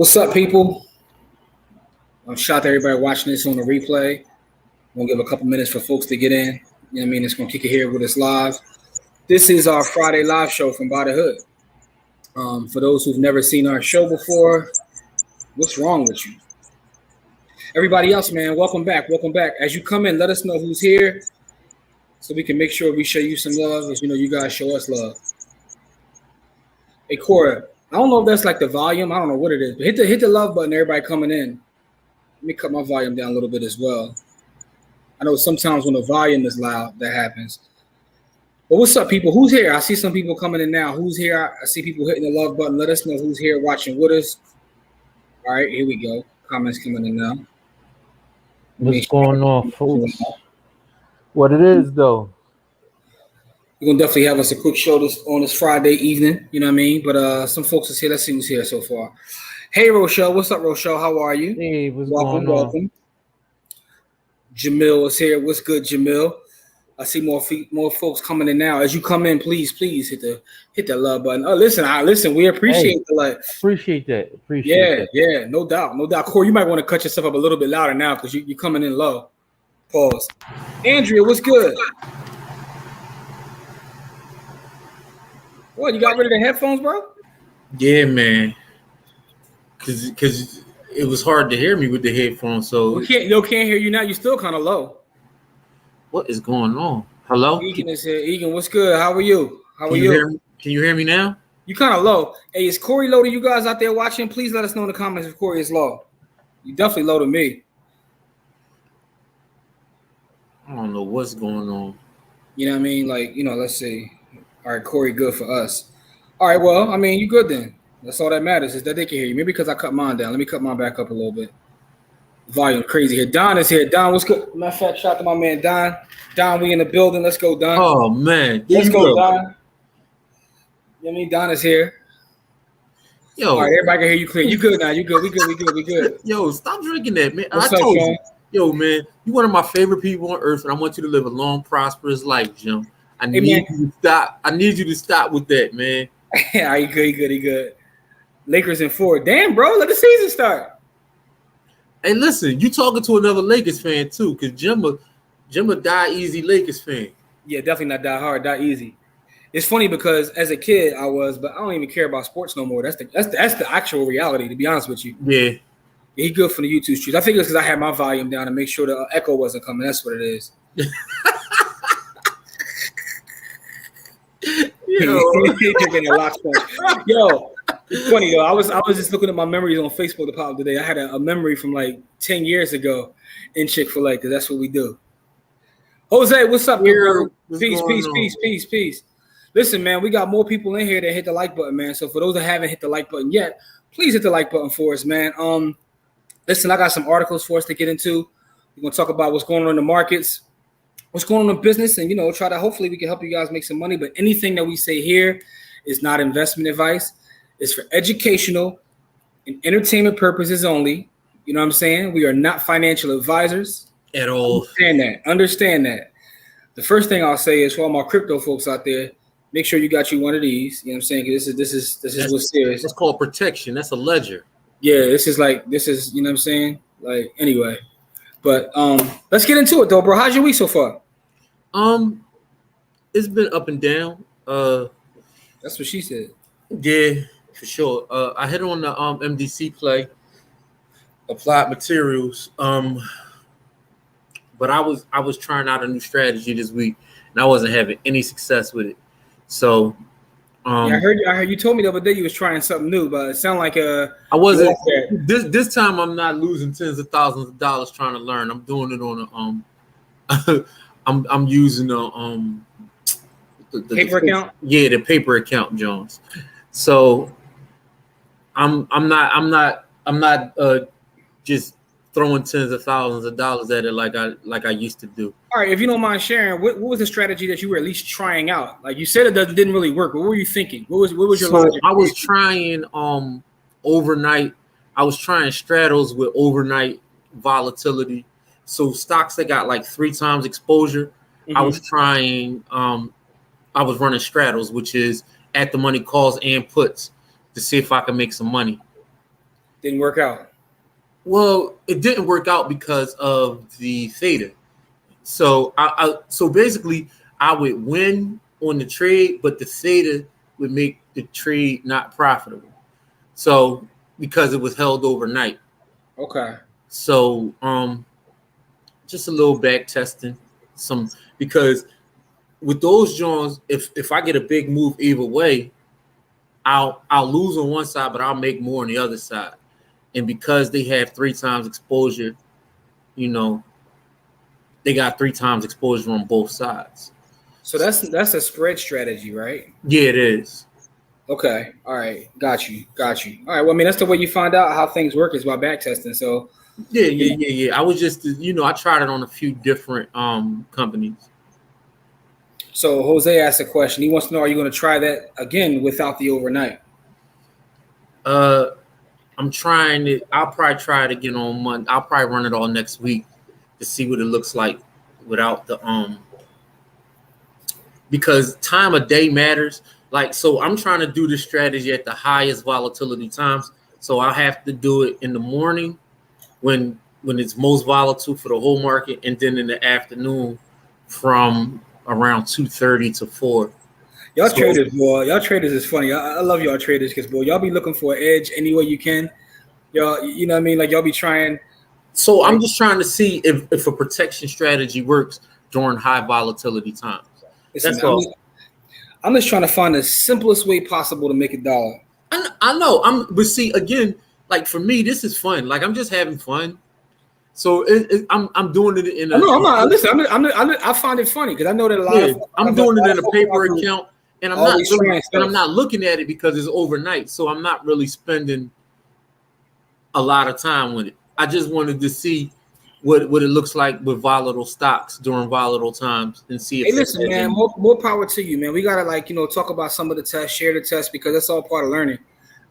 What's up, people? Shout out to everybody watching this on the replay. We'll give a couple minutes for folks to get in. You know what I mean? It's going to kick it here with us live. This is our Friday live show from By the Hood. For those who've never seen our show before, what's wrong with you? Everybody else, man, welcome back. Welcome back. As you come in, let us know who's here so we can make sure we show you some love as you know you guys show us love. Hey, Cora, I don't know if that's like the volume. I don't know what it is, but hit the love button, everybody coming in. Let me cut my volume down a little bit as well. I know sometimes when the volume is loud, that happens. But what's up, people? Who's here? I see some people coming in now. Who's here? I see people hitting the love button. Let us know who's here watching with us. All right, here we go. Comments coming in now. What's going on, folks? What it is, though? We're going to definitely have us a quick show on this Friday evening. You know what I mean? But some folks is here. Let's see who's here so far. Hey, Rochelle. What's up, Rochelle? How are you? Hey, what's going on? Welcome. Jamil is here. What's good, Jamil? I see more folks coming in now. As you come in, please hit the love button. Oh, listen. We appreciate the like. Appreciate that. Yeah, no doubt. Corey, you might want to cut yourself up a little bit louder now because you're coming in low. Pause. Andrea, what's good? What, you got rid of the headphones, bro? Yeah, man. Cause it was hard to hear me with the headphones. So we can't hear you now. You're still kind of low. What is going on? Hello? Egan is here. Egan, what's good? How are you? Can you hear me now? You kind of low. Hey, is Corey low to you guys out there watching? Please let us know in the comments if Corey is low. You definitely low to me. I don't know what's going on. You know what I mean? Like, let's see. All right, Corey, good for us. All right, well, I mean, you good then. That's all that matters is that they can hear you. Maybe because I cut mine down. Let me cut mine back up a little bit. Volume crazy here. Don is here. Don, what's good? Matter of fact, shout out to my man Don. Don, we in the building. Let's go, Don. Oh, man. Let's go, Don. You know what I mean? Don is here. Yo. All right, everybody can hear you clear. You good now. You good. We good. Yo, stop drinking that, man. I told you. Yo, man, you're one of my favorite people on earth, and I want you to live a long, prosperous life, Jim. I need you to stop. I need you to stop with that, man. Yeah, you good. Lakers in 4. Damn, bro, let the season start. Hey, listen, you talking to another Lakers fan too, because Jim a die easy Lakers fan. Yeah, definitely not die hard, die easy. It's funny because as a kid I was, but I don't even care about sports no more. That's the actual reality, to be honest with you. Yeah. He good for the YouTube streets. I think it's because I had my volume down to make sure the echo wasn't coming. That's what it is. Yo, it's funny though. I was just looking at my memories on Facebook to pop up today. I had a memory from like 10 years ago in Chick-fil-A because that's what we do. Jose, what's up, girl? Peace. Listen, man, we got more people in here that hit the like button, man. So for those that haven't hit the like button yet, please hit the like button for us, man. Listen, I got some articles for us to get into. We're gonna talk about what's going on in the markets, what's going on in business, and try to hopefully we can help you guys make some money. But anything that we say here is not investment advice. It's for educational and entertainment purposes only. You know what I'm saying? We are not financial advisors at all. Understand that. The first thing I'll say is for all my crypto folks out there, make sure you got you one of these. You know what I'm saying? This is what's serious. It's called protection. That's a ledger. Yeah, this is you know what I'm saying? Like anyway. But let's get into it though, bro. How's your week so far? It's been up and down. That's what she said. Yeah, for sure. I hit on the MDC play, applied materials. But I was trying out a new strategy this week, and I wasn't having any success with it. So I heard you told me the other day you was trying something new, but it sounded like I wasn't. This time I'm not losing tens of thousands of dollars trying to learn. I'm doing it on I'm using the paper account. Yeah, the paper account, Jones. So I'm not just throwing tens of thousands of dollars at it like I used to do. All right, if you don't mind sharing, what was the strategy that you were at least trying out? Like you said, it didn't really work. But what were you thinking? What was your logic? I was trying overnight. I was trying straddles with overnight volatility. So stocks that got like 3 times exposure. Mm-hmm. I was trying. I was running straddles, which is at the money calls and puts to see if I can make some money. Didn't work out. Well, it didn't work out because of the theta. So so basically I would win on the trade, but the theta would make the trade not profitable. So because it was held overnight. Okay. So just a little back testing, because with those Jones, if I get a big move either way, I'll lose on one side, but I'll make more on the other side. And because they have 3 times exposure, they got 3 times exposure on both sides. So that's a spread strategy, right? Yeah, it is. Okay. All right. Got you. All right. Well, I mean, that's the way you find out how things work is by back testing. So yeah. I was just, I tried it on a few different companies. So Jose asked a question. He wants to know, are you going to try that again without the overnight? I'm trying it. I'll probably try it again on Monday. I'll probably run it all next week to see what it looks like without the because time of day matters. Like, so I'm trying to do this strategy at the highest volatility times. So I have to do it in the morning when it's most volatile for the whole market, and then in the afternoon from around 2:30 to 4. Y'all traders, boy. Y'all traders is funny. I love y'all traders because, boy, y'all be looking for an edge any way you can. Y'all, you know what I mean? Like, y'all be trying. So I'm just trying to see if a protection strategy works during high volatility times. Listen, that's all. I'm just trying to find the simplest way possible to make $1. I know. But see, again, like for me, this is fun. Like I'm just having fun. So I'm doing it in a. No, I'm not. Listen, I find it funny because I know that a lot of. I'm doing it in a paper account, and I'm not looking at it because it's overnight. So I'm not really spending a lot of time with it. I just wanted to see what it looks like with volatile stocks during volatile times and see if. Hey, listen, man, more power to you, man. We gotta talk about some of the tests, share the tests because that's all part of learning.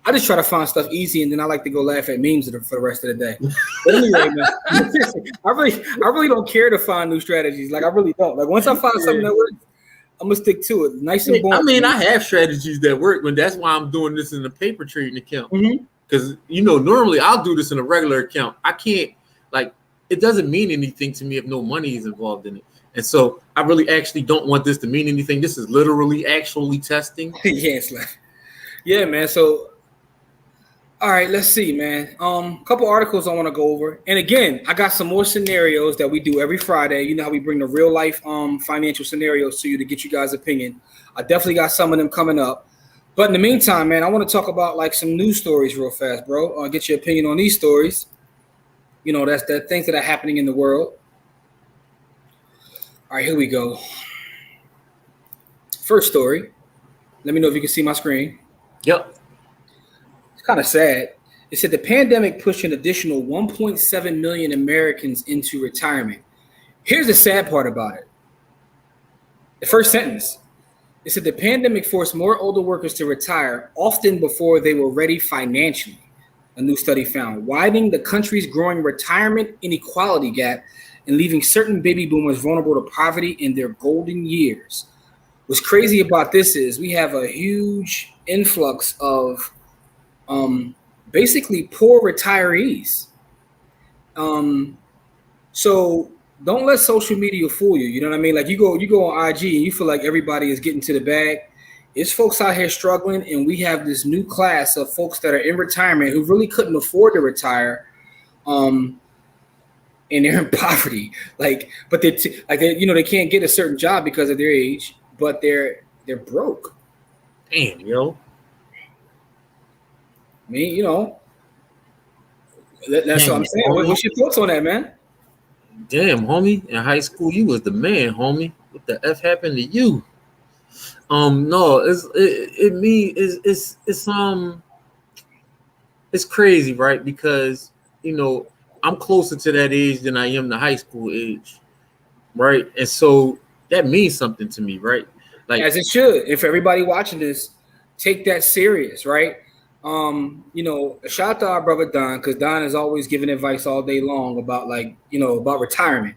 I just try to find stuff easy, and then I like to go laugh at memes for the rest of the day. But anyway, man, I really don't care to find new strategies. Like I really don't. Like once I find something that works, I'm gonna stick to it. Nice and boring. I mean, I have strategies that work, but that's why I'm doing this in a paper trading account. Because normally I'll do this in a regular account. I can't it doesn't mean anything to me if no money is involved in it. And so I really actually don't want this to mean anything. This is literally actually testing. Yeah, man. So, all right, let's see, man. Couple articles I want to go over. And again, I got some more scenarios that we do every Friday. You know how we bring the real life financial scenarios to you to get you guys' opinion. I definitely got some of them coming up. But in the meantime, man, I want to talk about like some news stories real fast, bro. Get your opinion on these stories. That's the things that are happening in the world. All right, here we go. First story. Let me know if you can see my screen. Yep. It's kind of sad. It said the pandemic pushed an additional 1.7 million Americans into retirement. Here's the sad part about it. The first sentence. It said the pandemic forced more older workers to retire, often before they were ready financially. A new study found, widening the country's growing retirement inequality gap and leaving certain baby boomers vulnerable to poverty in their golden years. What's crazy about this is we have a huge influx of basically poor retirees. So don't let social media fool you. You know what I mean? Like you go on IG and you feel like everybody is getting to the bag. It's folks out here struggling, and we have this new class of folks that are in retirement who really couldn't afford to retire, and they're in poverty. But they can't get a certain job because of their age, but they're broke. Damn, yo. I mean, that's what I'm saying. What's your thoughts on that, man? Damn, homie. In high school, you was the man, homie. What the F happened to you? No, it's crazy, right? Because I'm closer to that age than I am the high school age, right? And so that means something to me, right? Like as it should. If everybody watching this, take that serious, right? Shout out to our brother Don, because Don is always giving advice all day long about about retirement,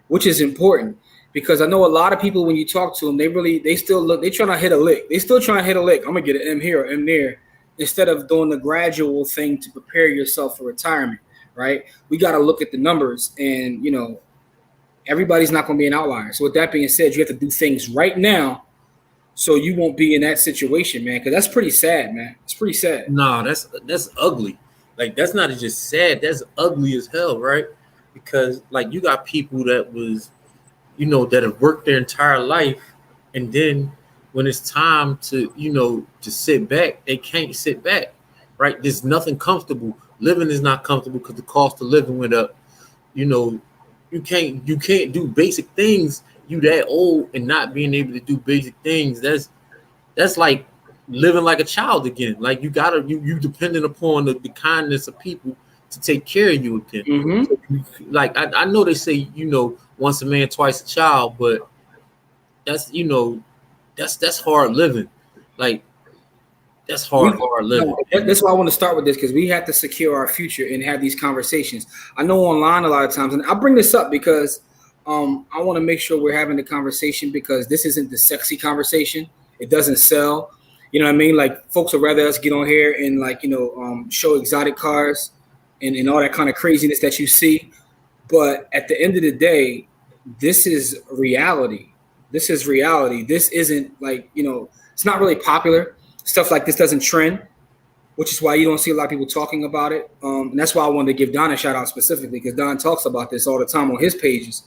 which is important. Because I know a lot of people, when you talk to them, they still trying to hit a lick. They still trying to hit a lick. I'm gonna get an M here or M there, instead of doing the gradual thing to prepare yourself for retirement, right? We got to look at the numbers, and everybody's not going to be an outlier. So with that being said, you have to do things right now so you won't be in that situation, man, because that's pretty sad, man. It's pretty sad. No, that's ugly. Like, that's not just sad, that's ugly as hell, right? Because like, you got people that was, that have worked their entire life, and then when it's time to, to sit back, they can't sit back, right? There's nothing comfortable. Living is not comfortable because the cost of living went up. You can't do basic things. You that old and not being able to do basic things. That's like living like a child again. Like, you dependent upon the kindness of people to take care of you again. Mm-hmm. Like, I know they say, once a man, twice a child, but that's that's hard living. Like, that's hard living. That's why I want to start with this, because we have to secure our future and have these conversations. I know online a lot of times, and I bring this up because I want to make sure we're having the conversation, because this isn't the sexy conversation. It doesn't sell. You know what I mean? Like, folks would rather us get on here and show exotic cars and all that kind of craziness that you see. But at the end of the day, this is reality. This is reality. This isn't it's not really popular. Stuff like this doesn't trend, which is why you don't see a lot of people talking about it. And that's why I wanted to give Don a shout out specifically, because Don talks about this all the time on his pages.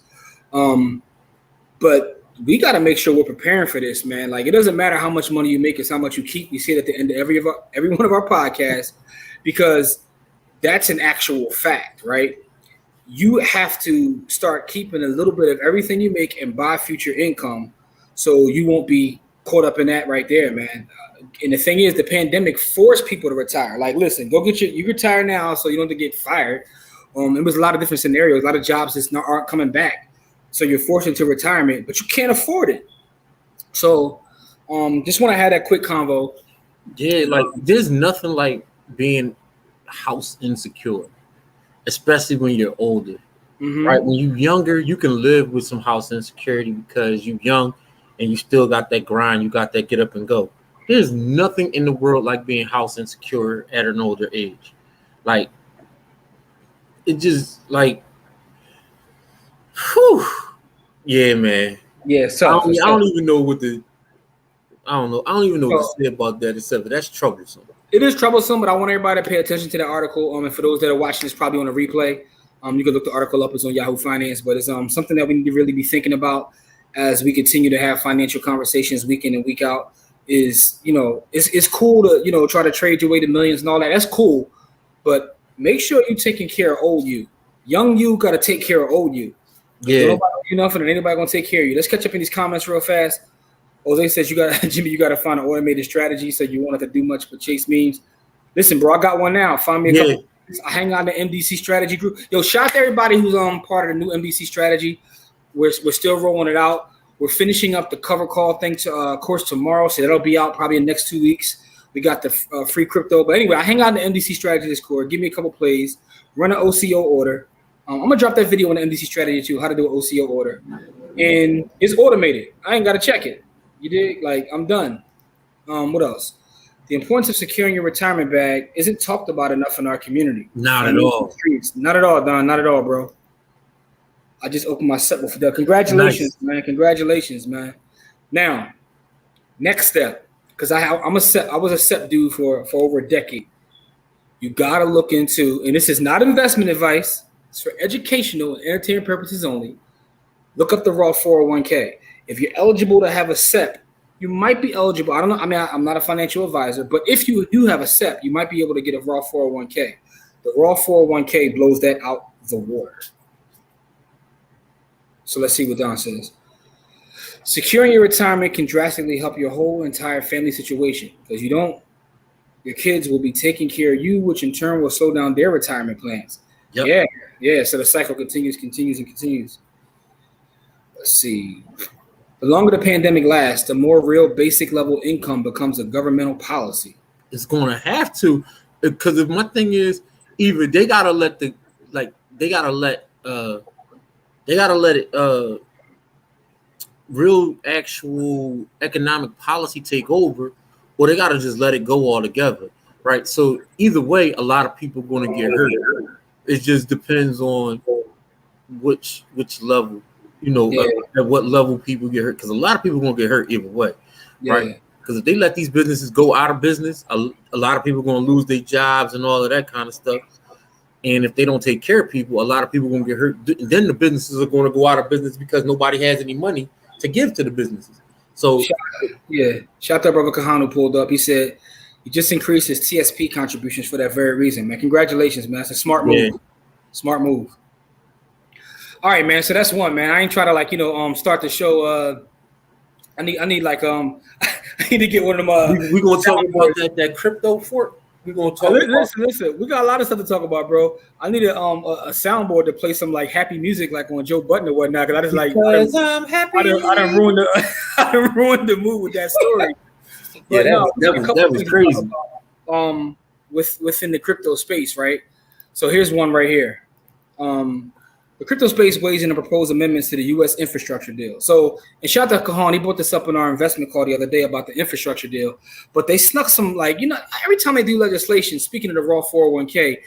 But we got to make sure we're preparing for this, man. Like, it doesn't matter how much money you make, it's how much you keep. We see it at the end of every one of our podcasts, because that's an actual fact, right? You have to start keeping a little bit of everything you make and buy future income, so you won't be caught up in that right there, man. And the thing is, the pandemic forced people to retire. Like, listen, you retire now so you don't have to get fired. It was a lot of different scenarios, a lot of jobs that aren't coming back. So you're forced into retirement, but you can't afford it. So just want to have that quick convo. Yeah, like, there's nothing like being house insecure, especially when you're older, right? When you're younger, you can live with some house insecurity because you're young and you still got that grind, you got that get up and go. There's nothing in the world like being house insecure at an older age. Like, it just like, whew. Yeah, man. Yeah, so I don't even know what to say about that, except that's troublesome. It is troublesome, but I want everybody to pay attention to the article. And for those that are watching this probably on a replay, you can look the article up. It's on Yahoo Finance, but it's something that we need to really be thinking about as we continue to have financial conversations week in and week out. Is it's cool to try to trade your way to millions and all that. That's cool, but make sure you're taking care of old you. Young you got to take care of old you. Yeah, nobody do nothing, and anybody gonna take care of you. Let's catch up in these comments real fast. Jose says Jimmy, you got to find an automated strategy, so you won't have to do much but chase memes. Listen, bro, I got one now. Find me a couple. I hang on the MDC strategy group. Yo, shout out to everybody who's part of the new MDC strategy. We're still rolling it out. We're finishing up the cover call thing course tomorrow, so that'll be out probably in the next 2 weeks. We got the free crypto, but anyway, I hang out in the MDC strategy Discord. Give me a couple plays. Run an OCO order. I'm gonna drop that video on the MDC strategy too, how to do an OCO order, and it's automated. I ain't gotta check it. You dig? Like, I'm done. What else? The importance of securing your retirement bag isn't talked about enough in our community. Not at all. Not at all, Don. Not at all, bro. I just opened my SEP with that. Congratulations, man. Congratulations, man. Now, next step, because I was a SEP dude for over a decade. You gotta look into, and this is not investment advice. It's for educational and entertainment purposes only. Look up the Roth 401k. If you're eligible to have a SEP, you might be eligible. I don't know. I mean, I'm not a financial advisor, but if you do have a SEP, you might be able to get a Roth 401k. The Roth 401k blows that out the water. So let's see what Don says. Securing your retirement can drastically help your whole entire family situation, because your kids will be taking care of you, which in turn will slow down their retirement plans. Yep. Yeah. So the cycle continues. Let's see. The longer the pandemic lasts, the more real basic level income becomes a governmental policy. It's going to have to, because if my thing is, either they gotta let real actual economic policy take over, or they gotta just let it go altogether. right? So either way, a lot of people are going to get hurt. It just depends on which level, at what level people get hurt. Because a lot of people are going to get hurt either way, right? Because if they let these businesses go out of business, a lot of people are going to lose their jobs and all of that kind of stuff. And if they don't take care of people, a lot of people are going to get hurt. Then the businesses are going to go out of business because nobody has any money to give to the businesses. So, shout out to brother Kahan who pulled up. He said he just increased his TSP contributions for that very reason, man. Congratulations, man. That's a smart move. Yeah. Smart move. All right, man. So that's one, man. I ain't try to start the show. I need like I need to get one of them. We're gonna talk about that crypto fork. We're gonna talk. Listen. We got a lot of stuff to talk about, bro. I need a soundboard to play some like happy music, like on Joe Budden or whatnot. Cause I just because I'm happy. I done ruined the mood with that story. But that was crazy. Within the crypto space, right? So here's one right here. The crypto space weighs in the proposed amendments to the U.S. infrastructure deal. So, and shout out to Kahan, he brought this up in our investment call the other day about the infrastructure deal. But they snuck some, every time they do legislation, speaking of the raw 401k,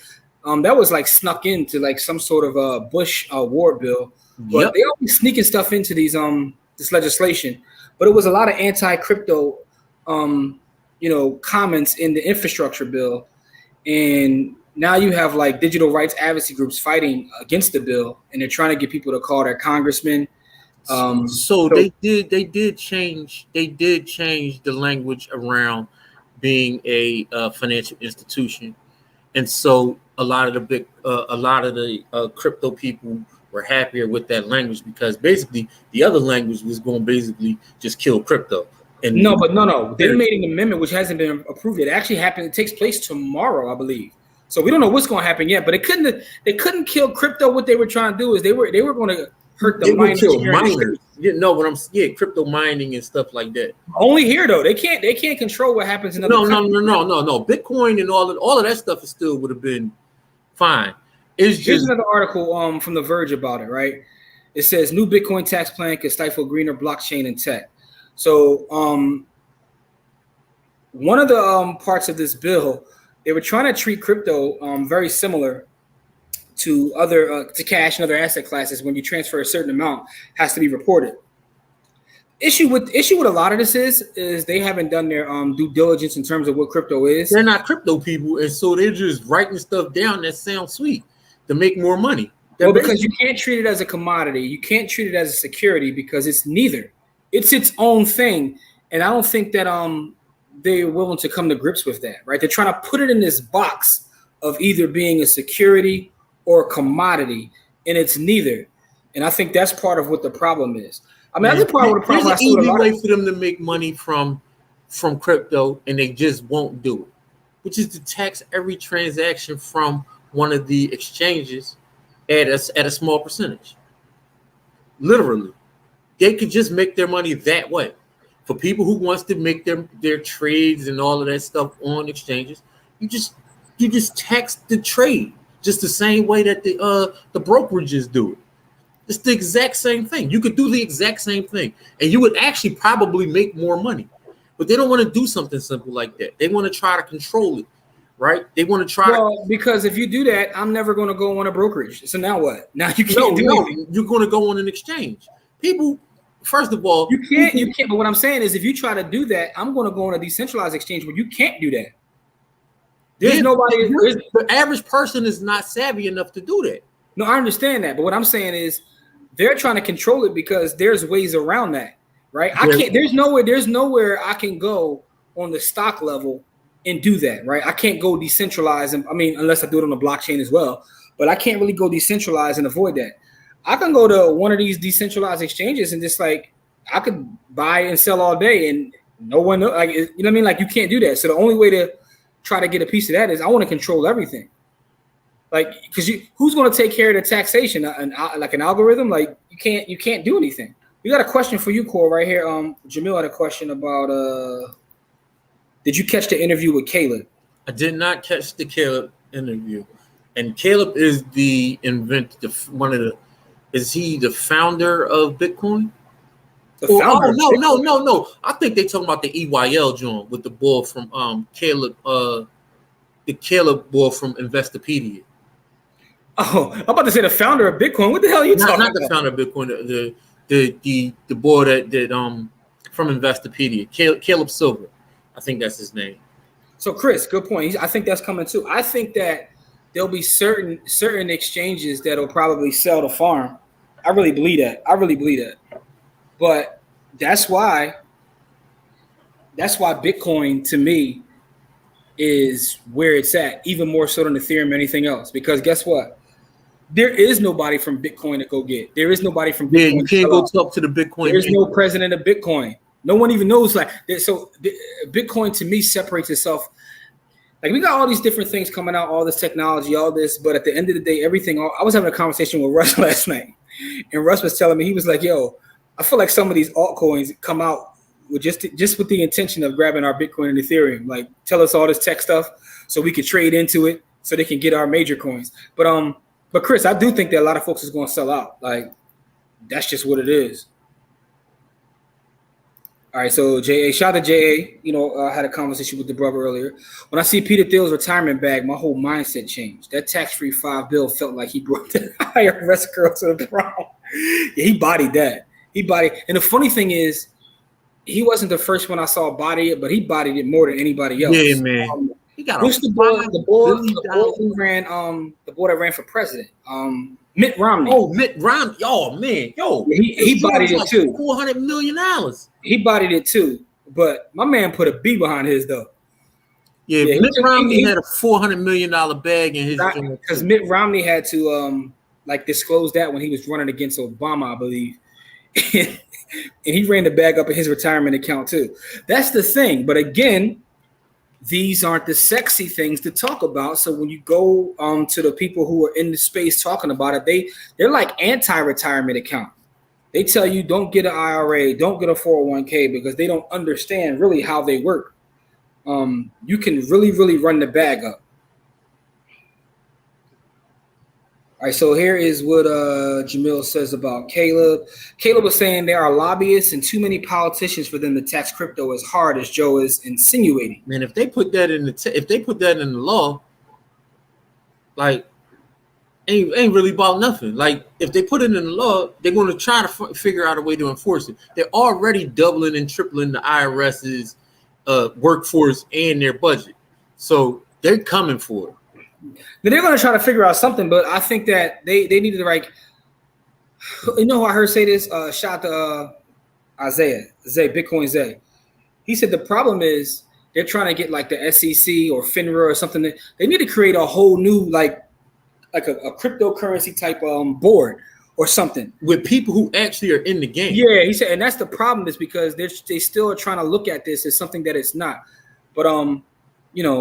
that was like snuck into like some sort of Bush war bill. But they always sneaking stuff into these this legislation. But it was a lot of anti-crypto, comments in the infrastructure bill, and now you have like digital rights advocacy groups fighting against the bill, and they're trying to get people to call their congressmen. So they did change the language around being a financial institution, and so a lot of the crypto people were happier with that language because basically the other language was going to basically just kill crypto. And no, they made an amendment which hasn't been approved. It actually happened. It takes place tomorrow, I believe. So we don't know what's going to happen yet, but they couldn't kill crypto. What they were trying to do is they were going to hurt the miners. Crypto mining and stuff like that. Only here though. They can't control what happens in No. Bitcoin and all of that stuff is still would have been fine. Here's another article from The Verge about it, right? It says new Bitcoin tax plan could stifle greener blockchain and tech. So one of the parts of this bill, they were trying to treat crypto very similar to other to cash and other asset classes. When you transfer a certain amount, has to be reported. Issue with a lot of this is they haven't done their due diligence in terms of what crypto is. They're not crypto people, and so they're just writing stuff down that sounds sweet to make more money. Because you can't treat it as a commodity, you can't treat it as a security because it's neither. It's its own thing, and I don't think that they're willing to come to grips with that, right? They're trying to put it in this box of either being a security or a commodity, and it's neither. And I think that's part of what the problem is. I mean, I think part of the problem. There's an easy way for them to make money from crypto, and they just won't do it, which is to tax every transaction from one of the exchanges at a small percentage. Literally, they could just make their money that way. For people who wants to make their trades and all of that stuff on exchanges, you just tax the trade just the same way that the brokerages do it. It's the exact same thing. You could do the exact same thing, and you would actually probably make more money. But they don't want to do something simple like that. They want to try to control it, right? They want to try. Because if you do that, I'm never going to go on a brokerage. So now what? Now you can't do anything. You're going to go on an exchange. People. First of all, you can't. But what I'm saying is, if you try to do that, I'm going to go on a decentralized exchange where you can't do that. The average person is not savvy enough to do that. No, I understand that. But what I'm saying is, they're trying to control it because there's ways around that, right? There's nowhere I can go on the stock level and do that, right? I can't go decentralized. Unless I do it on the blockchain as well. But I can't really go decentralized and avoid that. I can go to one of these decentralized exchanges and just I could buy and sell all day and no one knows, you know what I mean? Like you can't do that. So the only way to try to get a piece of that is I want to control everything. Because who's going to take care of the taxation? An algorithm? Like you can't do anything. We got a question for you, Cole, right here. Jamil had a question about did you catch the interview with Caleb? I did not catch the Caleb interview. And Caleb is the inventor, is he the founder of Bitcoin? No. I think they talking about the EYL joint with the boy from Caleb. the Caleb boy from Investopedia. Oh, I'm about to say the founder of Bitcoin. What the hell are you talking about? Not the founder of Bitcoin. The boy that from Investopedia, Caleb Silver. I think that's his name. So Chris, good point. I think that's coming too. I think that there'll be certain exchanges that'll probably sell the farm. I really believe that. But that's why Bitcoin to me is where it's at, even more so than Ethereum or anything else. Because guess what? There is nobody from Bitcoin to go get. There is nobody from Bitcoin. Yeah, you can't go talk to the Bitcoin. There's no president of Bitcoin. No one even knows. So Bitcoin to me separates itself. Like we got all these different things coming out, all this technology, all this, but at the end of the day, everything. I was having a conversation with Russ last night, and Russ was telling me, he was like, "Yo, I feel like some of these altcoins come out with just with the intention of grabbing our Bitcoin and Ethereum. Like, tell us all this tech stuff so we can trade into it, so they can get our major coins." But Chris, I do think that a lot of folks is going to sell out. Like, that's just what it is. All right, so JA, shout out to JA. I had a conversation with the brother earlier. When I see Peter Thiel's retirement bag, my whole mindset changed. That tax-free $5 bill felt like he brought the IRS girl to the prom. Yeah, he bodied that. And the funny thing is, he wasn't the first one I saw body it, but he bodied it more than anybody else. Yeah, man. He got the boy who ran the boy that ran for president, Mitt Romney. Oh, Mitt Romney. Oh man, he bodied it too. $400 million. He bodied it too, but my man put a B behind his though. Yeah, Mitt Romney had a $400 million bag in his, because Mitt Romney had to disclose that when he was running against Obama, I believe. And he ran the bag up in his retirement account too. That's the thing. But again, these aren't the sexy things to talk about. So when you go to the people who are in the space talking about it, they're like anti-retirement account. They tell you don't get an IRA, don't get a 401k, because they don't understand really how they work. You can really, really run the bag up. All right, so here is what Jamil says about Caleb. Caleb was saying there are lobbyists and too many politicians for them to tax crypto as hard as Joe is insinuating. Man, if they put that in the law, like ain't really about nothing. Like if they put it in the law, they're going to try to figure out a way to enforce it. They're already doubling and tripling the IRS's workforce and their budget, so they're coming for it. They're going to try to figure out something, but I think that they needed to who I heard say this? Shout out to Isaiah, Bitcoin Zay. He said the problem is they're trying to get like the SEC or FINRA or something. They need to create a whole new like a cryptocurrency type board or something with people who actually are in the game. Yeah, he said, and that's the problem, is because they still are trying to look at this as something that it's not. But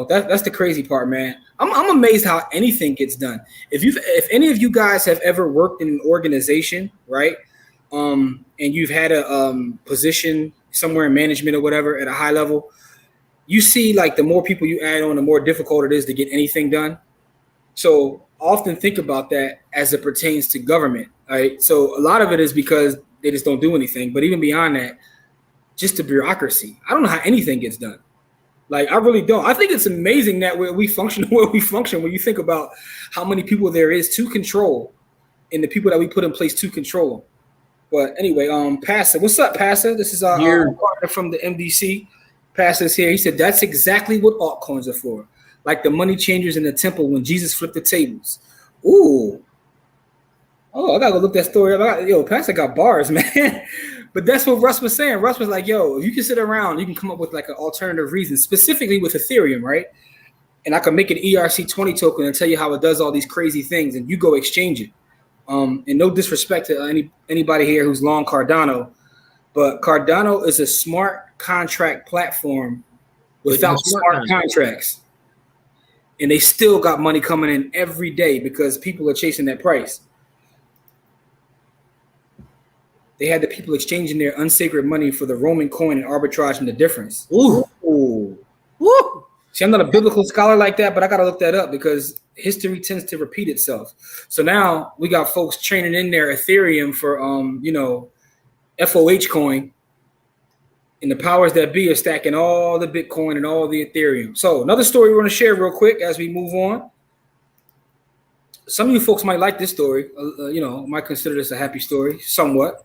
that's the crazy part, man. I'm amazed how anything gets done. If any of you guys have ever worked in an organization, right, and you've had a position somewhere in management or whatever at a high level, you see like the more people you add on, the more difficult it is to get anything done. So often think about that as it pertains to government, right? So a lot of it is because they just don't do anything. But even beyond that, just the bureaucracy. I don't know how anything gets done. Like, I really don't. I think it's amazing that we function when you think about how many people there is to control and the people that we put in place to control them. But anyway, Pastor, what's up, Pastor? This is our partner from the MDC. Pastor's here. He said that's exactly what altcoins are for. Like the money changers in the temple when Jesus flipped the tables. Ooh. Oh, I gotta go look that story up. Pastor got bars, man. But that's what Russ was saying. Russ was like, if you can sit around, you can come up with like an alternative reason, specifically with Ethereum, right? And I can make an ERC20 token and tell you how it does all these crazy things, and you go exchange it. And no disrespect to anybody here who's long Cardano, but Cardano is a smart contract platform without smart contracts. And they still got money coming in every day because people are chasing that price. They had the people exchanging their unsacred money for the Roman coin and arbitraging the difference. Ooh. Woo. See, I'm not a biblical scholar like that, but I got to look that up because history tends to repeat itself. So now we got folks training in their Ethereum for, FOH coin. And the powers that be are stacking all the Bitcoin and all the Ethereum. So another story we're going to share real quick as we move on. Some of you folks might like this story. Might consider this a happy story, somewhat.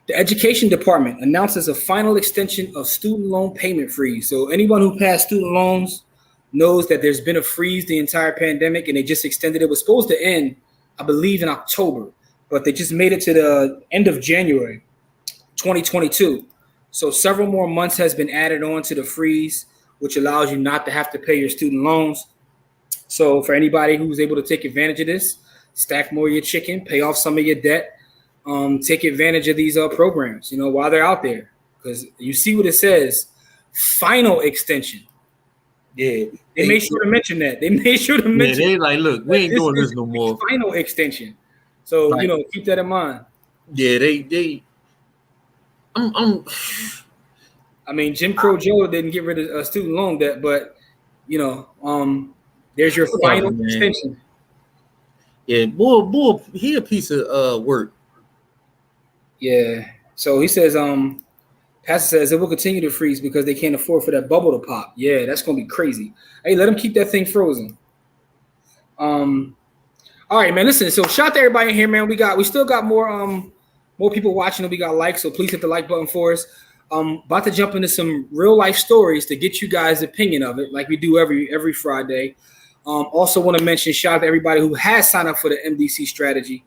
The Education Department announces a final extension of student loan payment freeze. So anyone who passed student loans knows that there's been a freeze the entire pandemic, and they just extended it. It was supposed to end, I believe, in October, but they just made it to the end of January 2022. So several more months has been added on to the freeze, which allows you not to have to pay your student loans. So for anybody who's able to take advantage of this, stack more of your chicken, pay off some of your debt, take advantage of these programs, while they're out there. Because you see what it says, final extension. Yeah. They made sure to mention that. They made sure to mention they like, look, we ain't doing this no more. Final extension. So, right. Keep that in mind. Yeah, I mean, Jim Crow Joe didn't get rid of student loan debt, but, there's your final extension. Yeah, boy, he a piece of work. Yeah. So he says, Pastor says it will continue to freeze because they can't afford for that bubble to pop. Yeah, that's gonna be crazy. Hey, let them keep that thing frozen. All right, man. Listen. So shout out to everybody in here, man. We still got more people watching than we got likes. So please hit the like button for us. About to jump into some real life stories to get you guys' opinion of it, like we do every Friday. Also want to mention shout out to everybody who has signed up for the MDC strategy.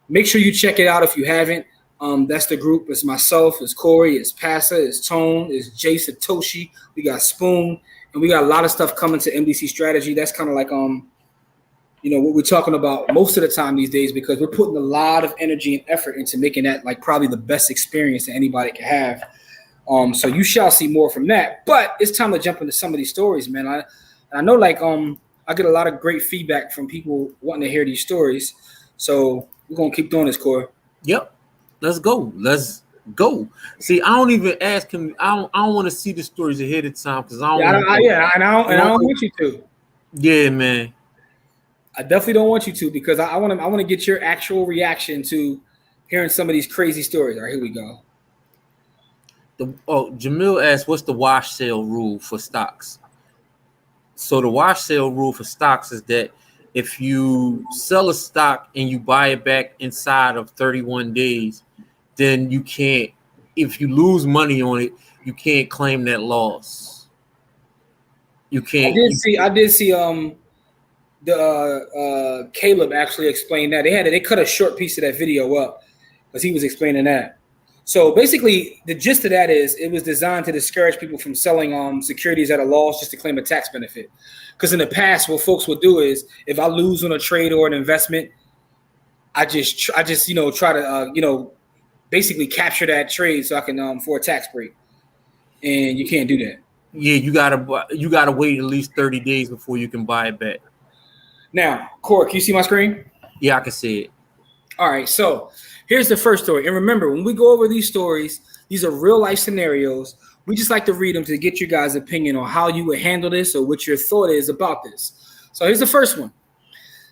Make sure you check it out if you haven't. That's the group. It's myself, it's Corey, it's Passa, it's Tone, it's Jay Satoshi. We got Spoon, and we got a lot of stuff coming to MDC strategy. That's kind of like what we're talking about most of the time these days, because we're putting a lot of energy and effort into making that like probably the best experience that anybody can have. So you shall see more from that. But it's time to jump into some of these stories, man. I know I get a lot of great feedback from people wanting to hear these stories. So we're gonna keep doing this, Corey. Yep. Let's go. See, I don't even ask him. I don't want to see the stories ahead of time because I don't. I don't want you to. Yeah, man. I definitely don't want you to, because I want to get your actual reaction to hearing some of these crazy stories. All right, here we go. Jamil asked, "What's the wash sale rule for stocks?" So the wash sale rule for stocks is that if you sell a stock and you buy it back inside of 31 days, then you can't, if you lose money on it, you can't claim that loss. You can't. I did see Caleb actually explained that. They cut a short piece of that video up because he was explaining that. So basically, the gist of that is it was designed to discourage people from selling securities at a loss just to claim a tax benefit. Because in the past, what folks would do is, if I lose on a trade or an investment, I just try to basically capture that trade so I can for a tax break, and you can't do that. Yeah, you gotta wait at least 30 days before you can buy it back. Now, Corey, can you see my screen? Yeah, I can see it. All right, so here's the first story. And remember, when we go over these stories, these are real life scenarios. We just like to read them to get your guys' opinion on how you would handle this or what your thought is about this. So here's the first one.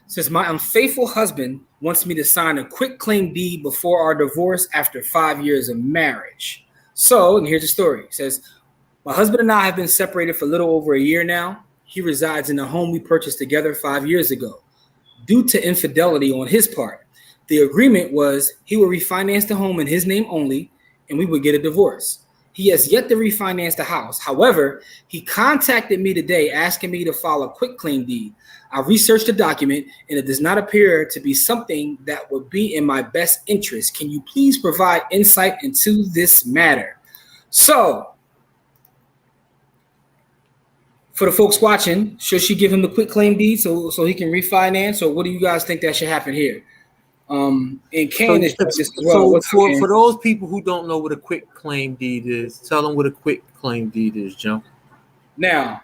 It says, my unfaithful husband wants me to sign a quitclaim deed before our divorce after 5 years of marriage. So, and here's the story. It says, my husband and I have been separated for a little over a year now. He resides in the home we purchased together 5 years ago. Due to infidelity on his part, the agreement was he would refinance the home in his name only, and we would get a divorce. He has yet to refinance the house. However, he contacted me today asking me to file a quitclaim deed. I researched the document, and it does not appear to be something that would be in my best interest. Can you please provide insight into this matter? So, for the folks watching, should she give him the quitclaim deed so he can refinance, or what do you guys think that should happen here? And Ken is just as well. So for those people who don't know what a quitclaim deed is, tell them what a quitclaim deed is, Joe. Now,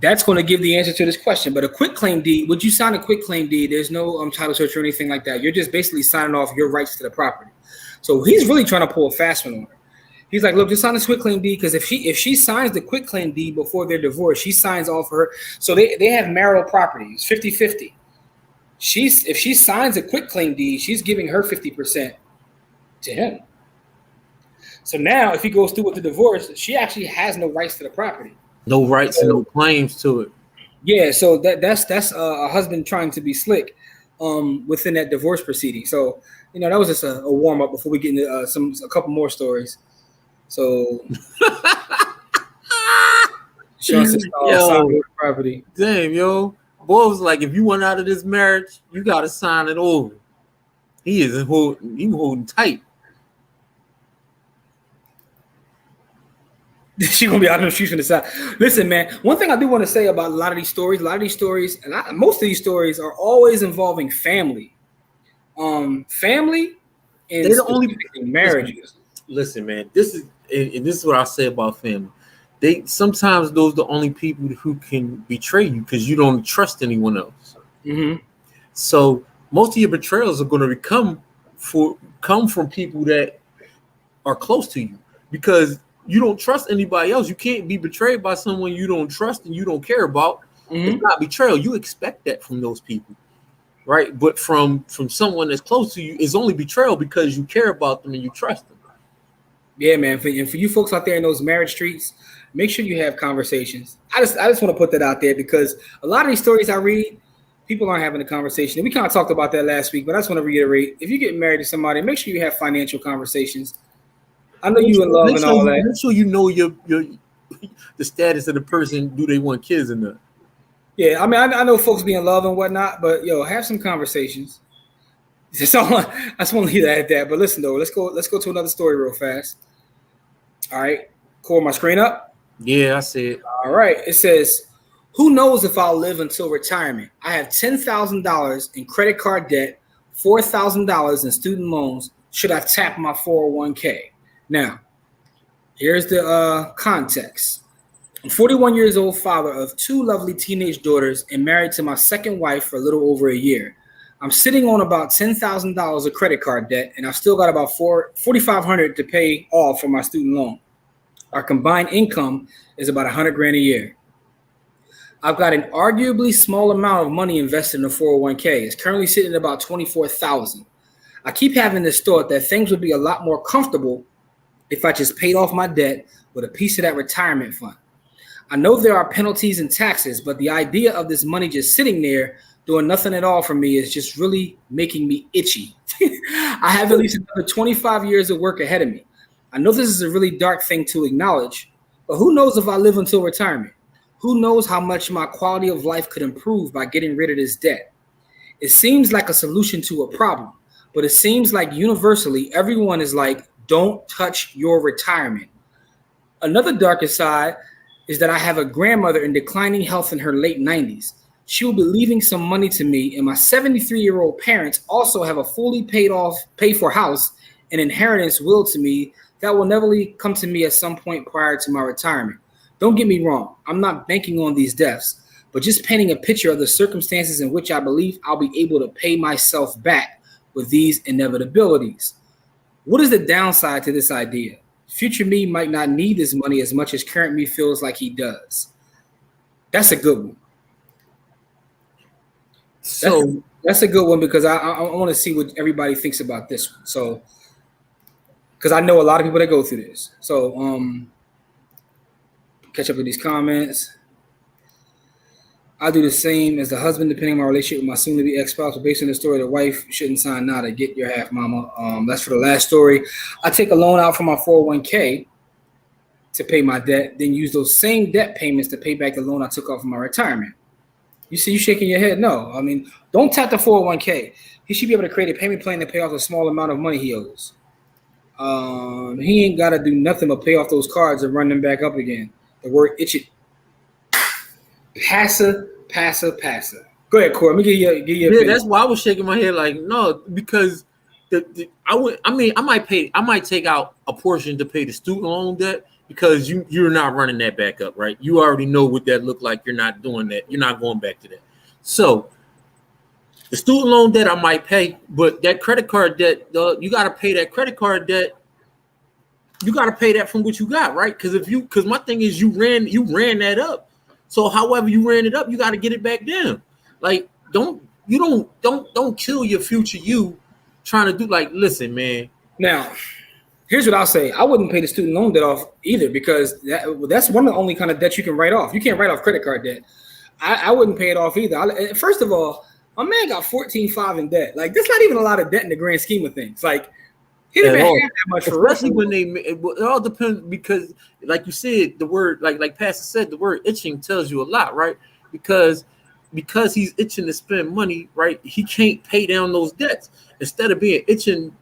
that's going to give the answer to this question. But a quitclaim deed, would you sign a quitclaim deed? There's no title search or anything like that. You're just basically signing off your rights to the property. So he's really trying to pull a fast one on her. He's like, look, just sign this quitclaim deed, because if she signs the quitclaim deed before their divorce, she signs off her. So they have marital property. It's 50-50. If she signs a quitclaim deed, she's giving her 50% to him. So now, if he goes through with the divorce, she actually has no rights to the property. No rights and no claims to it. Yeah, so that's a husband trying to be slick within that divorce proceeding. So, that was just a warm up before we get into a couple more stories. So, Sean says, property. Damn, yo. Boy was like, if you want out of this marriage, you got to sign it over. He is holding tight. She's gonna be out on the streets from the side. Listen, man. One thing I do want to say about a lot of these stories, and most of these stories are always involving family. Family and they're the only marriages. Listen, man. This is what I say about family. Sometimes those are the only people who can betray you because you don't trust anyone else. Mm-hmm. So most of your betrayals are going to come from people that are close to you because you don't trust anybody else. You can't be betrayed by someone you don't trust and you don't care about. Mm-hmm. It's not betrayal. You expect that from those people, right? But from someone that's close to you, it's only betrayal because you care about them and you trust them. Yeah, man. For you folks out there in those marriage streets, make sure you have conversations. I just want to put that out there because a lot of these stories I read, people aren't having a conversation. And we kind of talked about that last week, but I just want to reiterate: if you get married to somebody, make sure you have financial conversations. I know you in love and all that. Make sure you know the status of the person. Do they want kids or not? Yeah, I mean, I know folks be in love and whatnot, but have some conversations. I just want to leave that at that. But listen, though, let's go to another story real fast. All right, core my screen up. Yeah, I see it. All right, it says, "Who knows if I'll live until retirement? I have $10,000 in credit card debt, $4,000 in student loans. Should I tap my 401k?" Now, here's the context. I'm 41 years old, father of 2 lovely teenage daughters, and married to my second wife for a little over a year. I'm sitting on about $10,000 of credit card debt, and I've still got about $4,500 to pay off for my student loan. Our combined income is about $100,000 a year. I've got an arguably small amount of money invested in a 401k. It's currently sitting at about $24,000. I keep having this thought that things would be a lot more comfortable if I just paid off my debt with a piece of that retirement fund. I know there are penalties and taxes, but the idea of this money just sitting there doing nothing at all for me is just really making me itchy. I have at least another 25 years of work ahead of me. I know this is a really dark thing to acknowledge, but who knows if I live until retirement? Who knows how much my quality of life could improve by getting rid of this debt? It seems like a solution to a problem, but it seems like universally everyone is like, don't touch your retirement. Another darker side is that I have a grandmother in declining health in her late 90s. She will be leaving some money to me, and my 73-year-old parents also have a fully paid for house and inheritance will to me that will never come to me at some point prior to my retirement. Don't get me wrong, I'm not banking on these deaths, but just painting a picture of the circumstances in which I believe I'll be able to pay myself back with these inevitabilities. What is the downside to this idea? Future me might not need this money as much as current me feels like he does. That's a good one. So that's a good one because I want to see what everybody thinks about this one. So, because I know a lot of people that go through this. So, catch up with these comments. I do the same as the husband, depending on my relationship with my soon-to-be ex-spouse. But based on the story, the wife shouldn't sign nada. Get your half, mama. That's for the last story. I take a loan out from my 401k to pay my debt, then use those same debt payments to pay back the loan I took off for my retirement. You see you shaking your head? No. I mean, don't tap the 401k. He should be able to create a payment plan to pay off a small amount of money he owes. He ain't got to do nothing but pay off those cards and run them back up again. The word itch it. Passer. Go ahead, Corey. Let me give you. Yeah, that's why I was shaking my head like no, because I might take out a portion to pay the student loan debt because you're not running that back up, right? You already know what that looked like. You're not doing that. You're not going back to that. So the student loan debt I might pay, but that credit card debt, you got to pay that credit card debt. You got to pay that from what you got, right? Because my thing is you ran that up. So however you ran it up, you got to get it back down. Like don't kill your future you trying to do like listen, man. Now, here's what I'll say. I wouldn't pay the student loan debt off either because that's one of the only kind of debt you can write off. You can't write off credit card debt. I wouldn't pay it off either. First of all, my man got 14.5 in debt. Like, that's not even a lot of debt in the grand scheme of things. Like, he didn't even have that much for especially when it all depends because, like you said, the word like Pastor said, the word itching tells you a lot, right? Because he's itching to spend money, right? He can't pay down those debts. Instead of being itching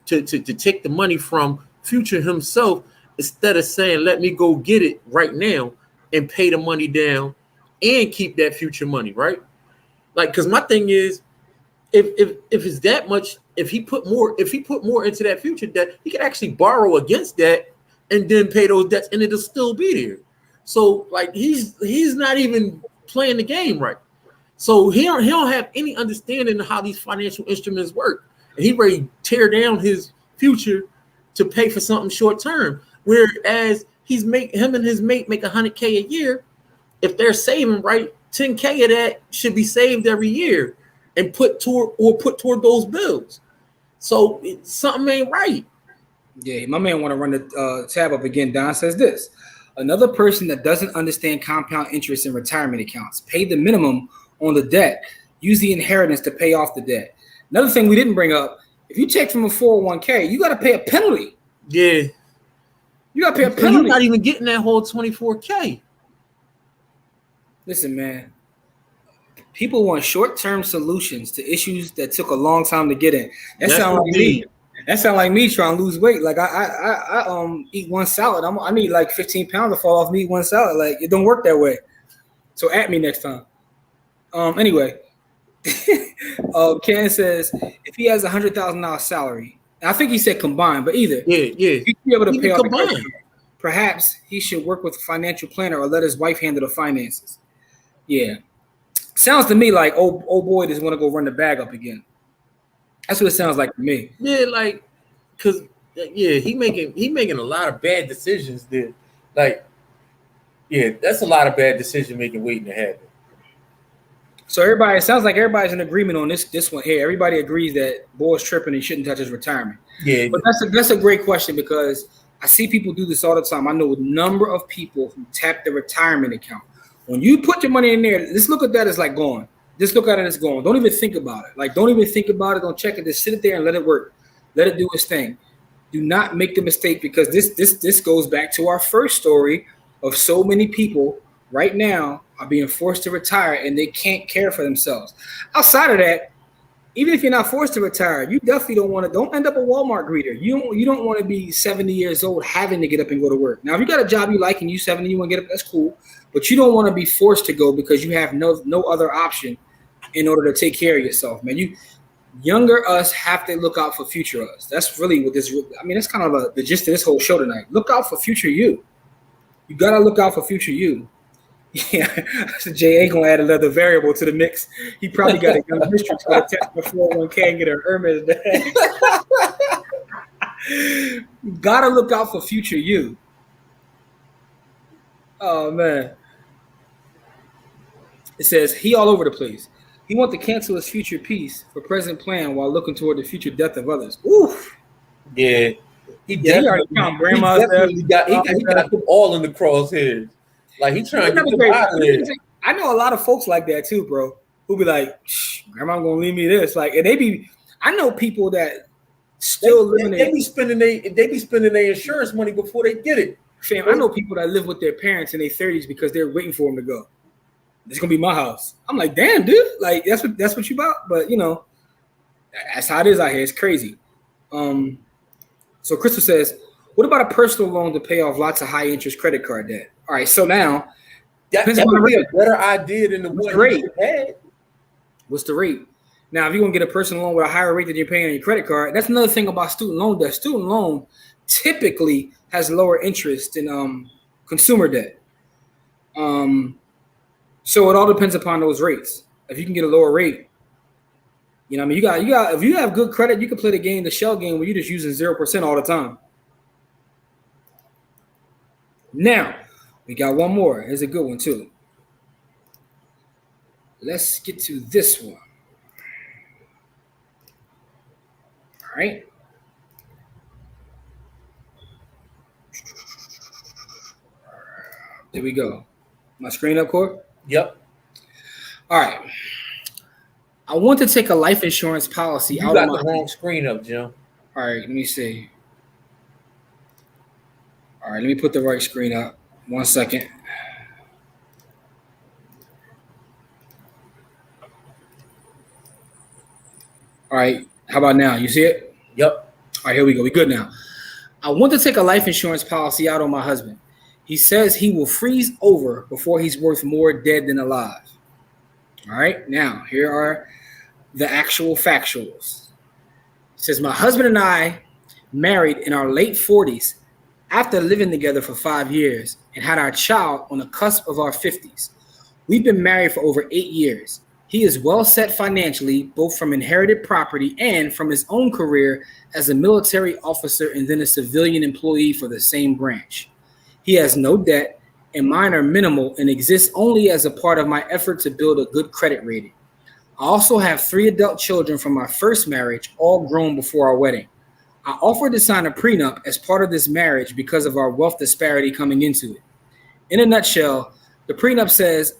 to take the money from future himself, instead of saying, let me go get it right now and pay the money down and keep that future money, right? Like, because my thing is, if it's that much, if he put more into that future debt, he could actually borrow against that and then pay those debts, and it'll still be there. So, like, he's not even playing the game right. So he don't have any understanding of how these financial instruments work, and he ready to tear down his future to pay for something short term. Whereas him and his mate make $100K a year. If they're saving right, 10K of that should be saved every year and put toward those bills. So something ain't right. Yeah, my man want to run the tab up again. Don says this. Another person that doesn't understand compound interest in retirement accounts. Pay the minimum on the debt. Use the inheritance to pay off the debt. Another thing we didn't bring up, if you take from a 401k, you got to pay a penalty. Yeah. You got to pay a penalty. You're not even getting that whole 24K. Listen, man. People want short-term solutions to issues that took a long time to get in. That sounds like me. That sounds like me trying to lose weight. Like I eat one salad. I need like 15 pounds to fall off me eat one salad. Like, it don't work that way. So at me next time. Anyway, Ken says if he has $100,000 salary, I think he said combined, but either he'd be able to pay off the perhaps he should work with a financial planner or let his wife handle the finances. Yeah. Sounds to me like old boy just want to go run the bag up again. That's what it sounds like to me. Yeah, like, cause he making a lot of bad decisions there. Like, yeah, that's a lot of bad decision making waiting to happen. So it sounds like everybody's in agreement on this one here. Everybody agrees that boy's tripping and shouldn't touch his retirement. Yeah, but that's a great question because I see people do this all the time. I know a number of people who tap the retirement account. When you put your money in there, let's look at that as like gone. Just look at it as gone. Don't even think about it. Like, don't even think about it. Don't check it. Just sit it there and let it work. Let it do its thing. Do not make the mistake because this goes back to our first story of so many people right now are being forced to retire and they can't care for themselves. Outside of that, even if you're not forced to retire, you definitely don't end up a Walmart greeter. You don't want to be 70 years old having to get up and go to work. Now, if you got a job you like and you 70, you want to get up, that's cool. But you don't want to be forced to go because you have no other option in order to take care of yourself, man. Younger us have to look out for future us. That's really what this. I mean, that's kind of the gist of this whole show tonight. Look out for future you. You gotta look out for future you. Yeah, so J.A. gonna add another variable to the mix. He probably got a young mistress gonna test the 401k and get her Hermes bag. Gotta look out for future you. Oh man. It says he all over the place. He wants to cancel his future peace for present plan while looking toward the future death of others. Oof. Yeah. He already found grandma's he got them all in the crosshairs. Like, he trying to get them out of there. I know a lot of folks like that too, bro, who be like, grandma gonna leave me this. Like, and I know people that still live in they be spending their insurance money before they get it. Fam, I know people that live with their parents in their 30s because they're waiting for them to go. It's gonna be my house. I'm like, damn, dude. Like, that's what you about. But that's how it is out here. It's crazy. So Crystal says, what about a personal loan to pay off lots of high interest credit card debt? All right, so now that would be a better idea than the one rate. Had. What's the rate? Now, if you're gonna get a personal loan with a higher rate than you're paying on your credit card, that's another thing about student loan debt. Student loan typically has lower interest than consumer debt. So it all depends upon those rates. If you can get a lower rate, you got if you have good credit, you can play the shell game where you're just using 0% all the time. Now, we got one more. Here's a good one too. Let's get to this one. All right. There we go. My screen up, Cord? Yep. All right. I want to take a life insurance policy You out got of my the wrong screen up, Jim. All right, let me see. All right, let me put the right screen up. 1 second. All right, how about now? You see it? Yep. All right, here we go. We good now. I want to take a life insurance policy out on my husband. He says he will freeze over before he's worth more dead than alive. All right, now here are the actual factuals. It says, my husband and I married in our late 40s after living together for 5 years and had our child on the cusp of our 50s. We've been married for over 8 years. He is well set financially, both from inherited property and from his own career as a military officer and then a civilian employee for the same branch. He has no debt, and mine are minimal and exist only as a part of my effort to build a good credit rating. I also have 3 adult children from my first marriage, all grown before our wedding. I offered to sign a prenup as part of this marriage because of our wealth disparity coming into it. In a nutshell, the prenup says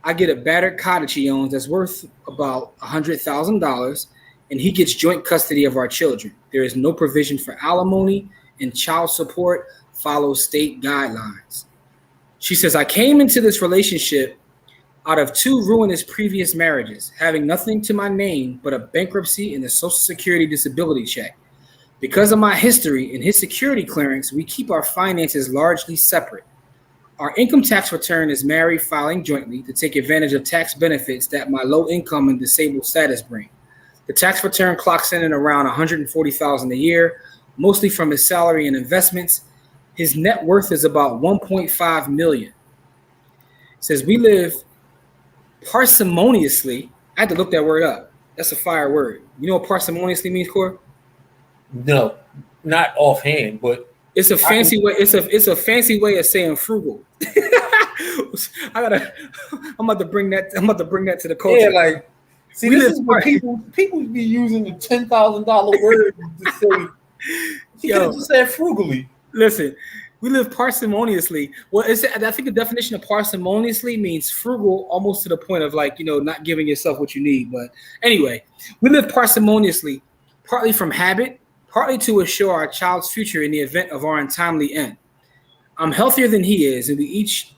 I get a battered cottage he owns that's worth about $100,000, and he gets joint custody of our children. There is no provision for alimony, and child support follows state guidelines. She says, I came into this relationship out of 2 ruinous previous marriages, having nothing to my name but a bankruptcy and a Social Security disability check. Because of my history and his security clearance, we keep our finances largely separate. Our income tax return is married filing jointly to take advantage of tax benefits that my low income and disabled status bring. The tax return clocks in at around $140,000 a year, mostly from his salary and investments. His net worth is about $1.5 million. It says we live parsimoniously. I had to look that word up. That's a fire word. You know what parsimoniously means, Cor? No, not offhand, but it's a fancy way. It's a fancy way of saying frugal. I'm about to bring that to the culture. Yeah, like see, this is what people be using the $10,000 word to say. You could have just said frugally. Listen, we live parsimoniously. Well, I think the definition of parsimoniously means frugal, almost to the point of like, not giving yourself what you need. But anyway, we live parsimoniously, partly from habit, partly to assure our child's future in the event of our untimely end. I'm healthier than he is, and we each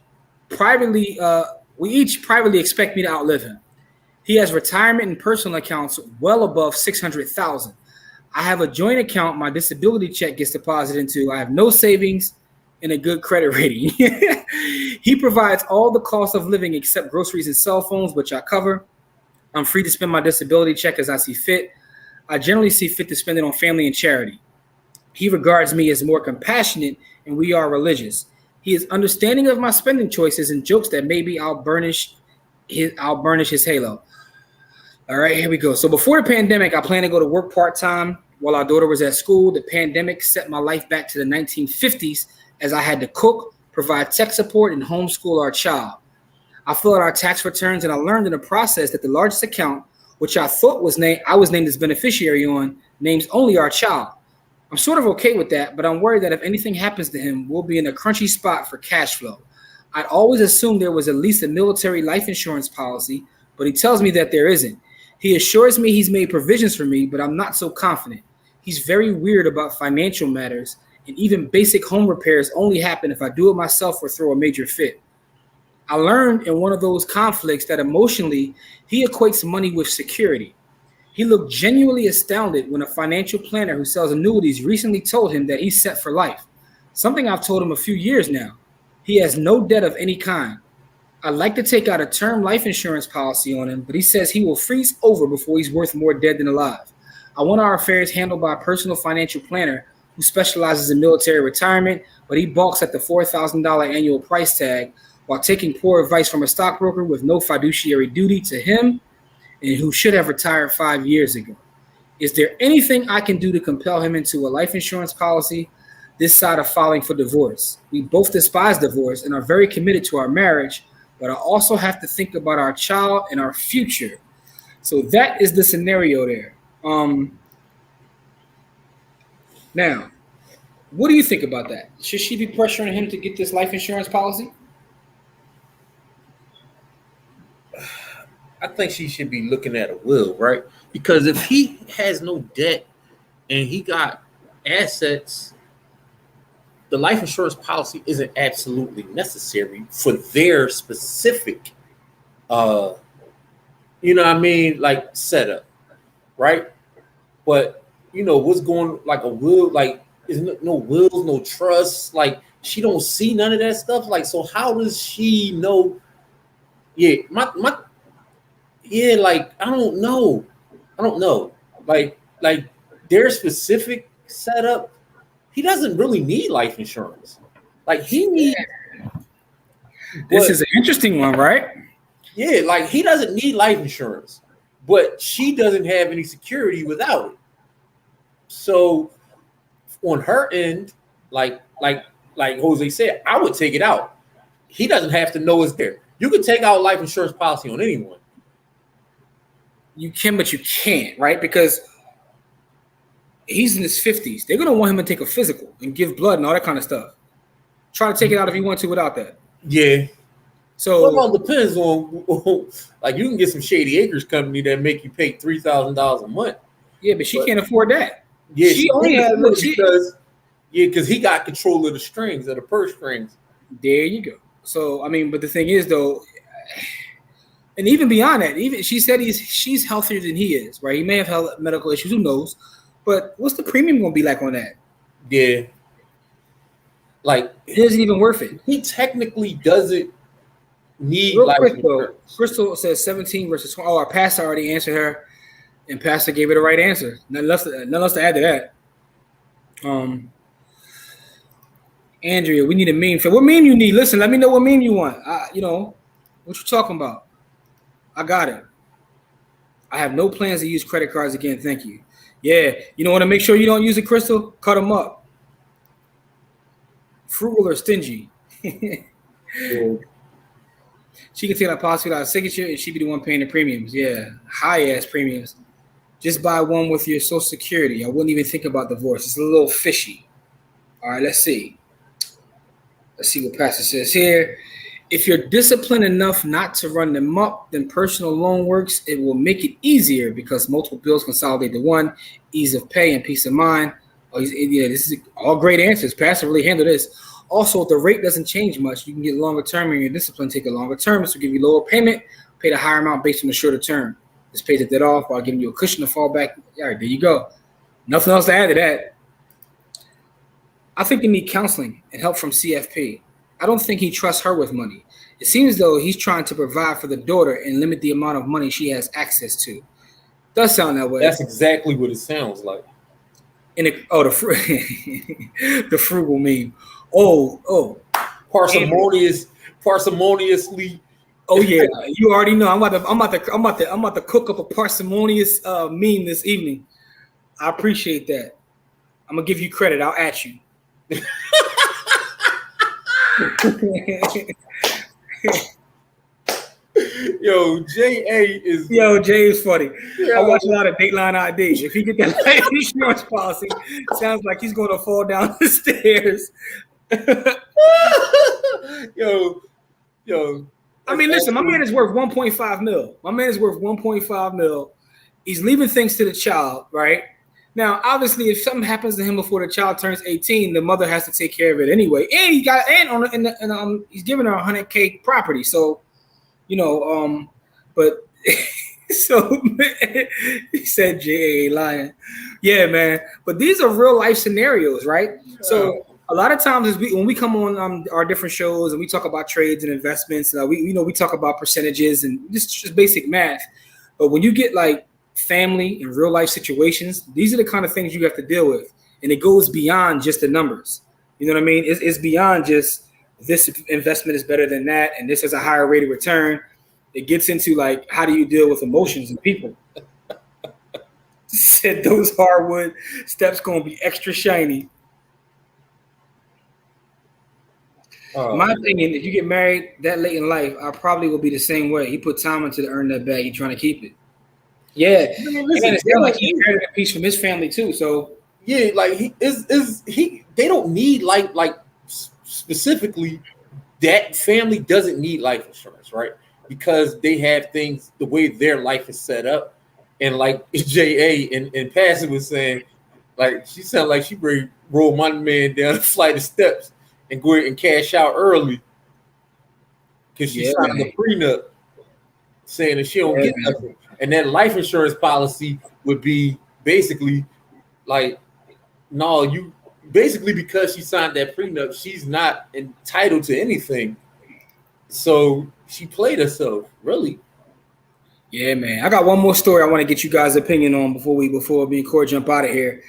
privately expect me to outlive him. He has retirement and personal accounts well above $600,000. I have a joint account my disability check gets deposited into. I have no savings and a good credit rating. He provides all the costs of living except groceries and cell phones, which I cover. I'm free to spend my disability check as I see fit. I generally see fit to spend it on family and charity. He regards me as more compassionate, and we are religious. He is understanding of my spending choices and jokes that maybe I'll burnish his halo. All right, here we go. So before the pandemic, I planned to go to work part-time while our daughter was at school. The pandemic set my life back to the 1950s as I had to cook, provide tech support, and homeschool our child. I filled out our tax returns, and I learned in the process that the largest account, which I thought I was named as beneficiary on, names only our child. I'm sort of okay with that, but I'm worried that if anything happens to him, we'll be in a crunchy spot for cash flow. I'd always assumed there was at least a military life insurance policy, but he tells me that there isn't. He assures me he's made provisions for me, but I'm not so confident. He's very weird about financial matters, and even basic home repairs only happen if I do it myself or throw a major fit. I learned in one of those conflicts that emotionally, he equates money with security. He looked genuinely astounded when a financial planner who sells annuities recently told him that he's set for life, something I've told him a few years now. He has no debt of any kind. I'd like to take out a term life insurance policy on him, but he says he will freeze over before he's worth more dead than alive. I want our affairs handled by a personal financial planner who specializes in military retirement, but he balks at the $4,000 annual price tag while taking poor advice from a stockbroker with no fiduciary duty to him and who should have retired 5 years ago. Is there anything I can do to compel him into a life insurance policy this side of filing for divorce? We both despise divorce and are very committed to our marriage, but I also have to think about our child and our future. So that is the scenario there. Now, what do you think about that? Should she be pressuring him to get this life insurance policy? I think she should be looking at a will, right? Because if he has no debt and he got assets, the life insurance policy isn't absolutely necessary for their specific, you know what I mean, like setup, right? But what's going like a will, like is no wills, no trusts, like she don't see none of that stuff. Like, so how does she know? Yeah, my yeah, like I don't know. Like their specific setup, he doesn't really need life insurance. Like he needs. This is an interesting one, right? Yeah, like he doesn't need life insurance, but she doesn't have any security without it. So on her end, like Jose said, I would take it out. He doesn't have to know it's there. You can take out life insurance policy on anyone. You can, but you can't, right? Because he's in his 50s. They're gonna want him to take a physical and give blood and all that kind of stuff. Try to take it out if you want to without that. Yeah. So well, it all depends on like you can get some Shady Acres company that make you pay $3,000 a month. Yeah, but she can't afford that. Yeah, she only has because he got control of the strings, of the purse strings. There you go. So I mean, but the thing is though, and even beyond that, even she said she's healthier than he is, right? He may have had medical issues, who knows? But what's the premium gonna be like on that? Yeah. Like it isn't even worth it. He technically doesn't need real life quick insurance. though. Crystal says 17 versus 20. Oh, our pastor already answered her, and pastor gave her the right answer. Nothing else to add to that. Andrea, we need a meme. For what meme you need? Listen, let me know what meme you want. What you talking about? I got it. I have no plans to use credit cards again. Thank you. Yeah, you don't want to make sure you don't use it, Crystal? Cut them up. Frugal or stingy. She can take that policy without a signature, and she be the one paying the premiums. Yeah, high-ass premiums. Just buy one with your Social Security. I wouldn't even think about divorce. It's a little fishy. All right, let's see. Let's see what Pastor says here. If you're disciplined enough not to run them up, then personal loan works. It will make it easier because multiple bills consolidate to one. Ease of pay and peace of mind. Oh, yeah, this is all great answers. Pastor really handled this. Also, if the rate doesn't change much, you can get longer term and your discipline take a longer term. This will give you lower payment, pay the higher amount based on the shorter term. This pays the debt off while giving you a cushion to fall back. All right, there you go. Nothing else to add to that. I think you need counseling and help from CFP. I don't think he trusts her with money. It seems though he's trying to provide for the daughter and limit the amount of money she has access to. Does sound that way. That's exactly what it sounds like. The frugal meme. Oh, parsimoniously. Oh yeah, you already know. I'm about to cook up a parsimonious meme this evening. I appreciate that. I'm gonna give you credit. I'll at you. Jay is funny. I watch a lot of Dateline ID. If he get that life insurance policy, sounds like he's going to fall down the stairs. I mean, listen, my man is worth 1.5 mil. My man is worth 1.5 mil. He's leaving things to the child, right? Now, obviously, if something happens to him before the child turns 18, the mother has to take care of it anyway. And he's giving her $100K property. So, but so he said J.A. lying. Yeah, man. But these are real life scenarios, right? So a lot of times when we come on our different shows and we talk about trades and investments, we talk about percentages and just basic math. But when you get like family and real life situations, these are the kind of things you have to deal with. And it goes beyond just the numbers. You know what I mean? It's beyond just this investment is better than that and this has a higher rate of return. It gets into like, how do you deal with emotions and people? Said those hardwood steps going to be extra shiny. My opinion, if you get married that late in life, I probably will be the same way. He put time into to earn that bag. He's trying to keep it. Yeah, I mean, listen, and it sounds like he inherited a piece from his family too. So yeah, like they don't need like specifically that family doesn't need life insurance, right? because they have things the way their life is set up. And like J.A. and Passing was saying, like she sounded like she ready to roll my man down a flight of steps and go ahead and cash out early because she signed the prenup saying that she don't get nothing. And that life insurance policy would be basically like, no, you basically because she signed that prenup, she's not entitled to anything. So she played herself, really. Yeah, man. I got one more story I want to get you guys' opinion on before me and Corey jump out of here.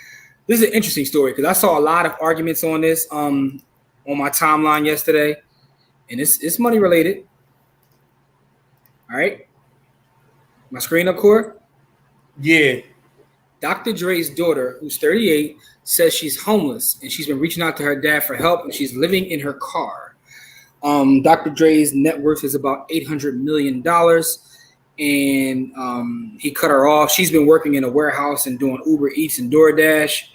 This is an interesting story because I saw a lot of arguments on this on my timeline yesterday, and it's money related. All right, my screen up, Corey? Yeah. Dr. Dre's daughter, who's 38, says she's homeless and she's been reaching out to her dad for help, and she's living in her car. Dr. Dre's net worth is about $800 million. And he cut her off. She's been working in a warehouse and doing Uber Eats and DoorDash.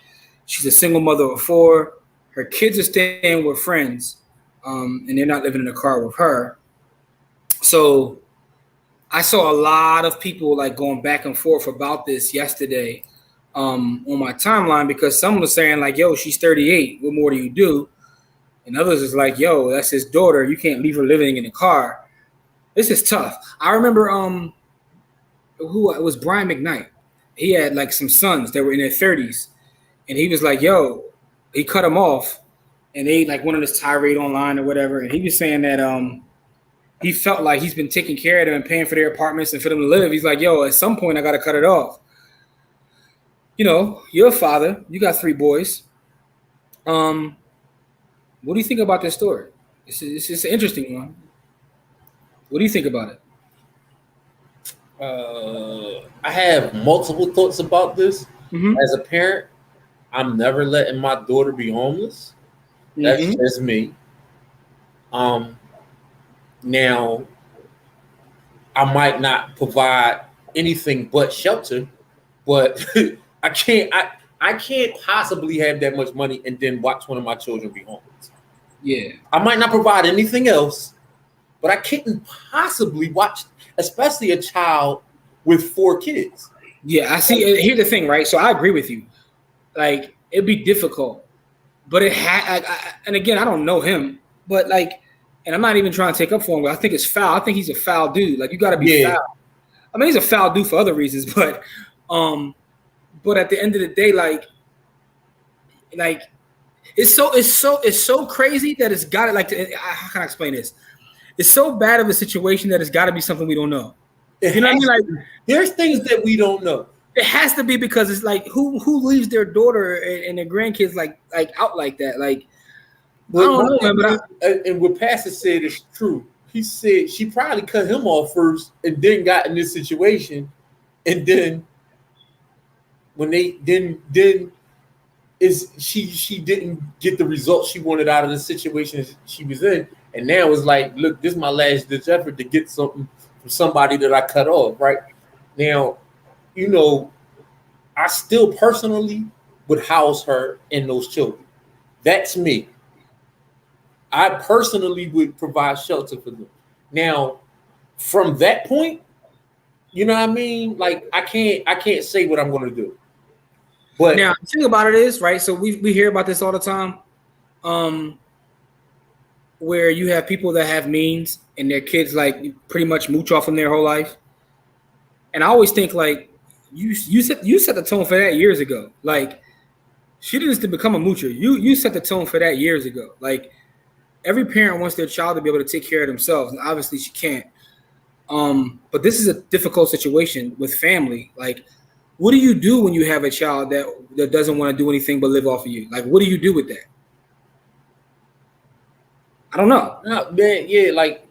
She's a single mother of 4. Her kids are staying with friends, and they're not living in a car with her. So I saw a lot of people like going back and forth about this yesterday on my timeline because someone was saying like, yo, she's 38. What more do you do? And others is like, yo, that's his daughter. You can't leave her living in a car. This is tough. I remember who it was, Brian McKnight. He had like some sons that were in their 30s, and he was like, yo, he cut them off, and they like went on this tirade online or whatever, and he was saying that he felt like he's been taking care of them and paying for their apartments and for them to live. He's like, yo, at some point I got to cut it off. You know, you're a father. You got 3 boys. What do you think about this story? It's an interesting one. What do you think about it? I have multiple thoughts about this. Mm-hmm. As a parent, I'm never letting my daughter be homeless. That's just me. Now, I might not provide anything but shelter, but I can't possibly have that much money and then watch one of my children be homeless. Yeah. I might not provide anything else, but I couldn't possibly watch, especially a child with 4 kids. Yeah, I see. Here's the thing, right? So I agree with you. Like, it'd be difficult, but and again, I don't know him, but like, and I'm not even trying to take up for him, but I think it's foul. I think he's a foul dude. Like, you got to be foul. I mean, he's a foul dude for other reasons, but at the end of the day, like it's so crazy that it's got to how can I explain this? It's so bad of a situation that it's got to be something we don't know. You know what I mean? Like, there's things that we don't know. It has to be because it's like who leaves their daughter and their grandkids like out like that? Like, and what Pastor said is true. He said she probably cut him off first and then got in this situation, and then when they she didn't get the results she wanted out of the situation she was in, and now it's like, look, this is my last ditch effort to get something from somebody that I cut off. Right now, you know, I still personally would house her and those children. That's me. I personally would provide shelter for them. Now, from that point, you know what I mean? Like, I can't say what I'm going to do. But now, the thing about it is, right, so we hear about this all the time, where you have people that have means and their kids, like, pretty much mooch off them their whole life. And I always think, like, you set the tone for that years ago. Like, she didn't just become a moocher. You set the tone for that years ago. Like, every parent wants their child to be able to take care of themselves, and obviously she can't. But this is a difficult situation with family. Like, what do you do when you have a child that doesn't want to do anything but live off of you? Like, what do you do with that? I don't know. No, man, yeah, like,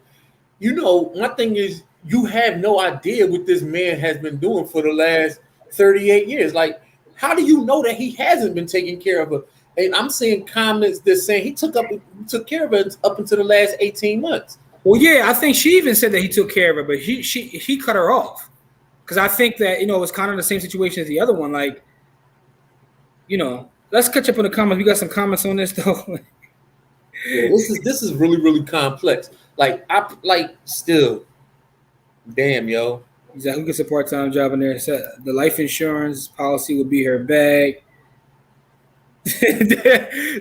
you know, one thing is you have no idea what this man has been doing for the last 38 years. Like, how do you know that he hasn't been taking care of her? And I'm seeing comments that saying he took care of her up until the last 18 months. Well, yeah, I think she even said that he took care of her, but he cut her off. Because I think that, you know, it was kind of the same situation as the other one. Like, you know, let's catch up on the comments. We got some comments on this, though. Yeah, this is really, really complex. Like, still, Damn, yo. He's like, who gets a part-time job in there? So the life insurance policy would be her bag.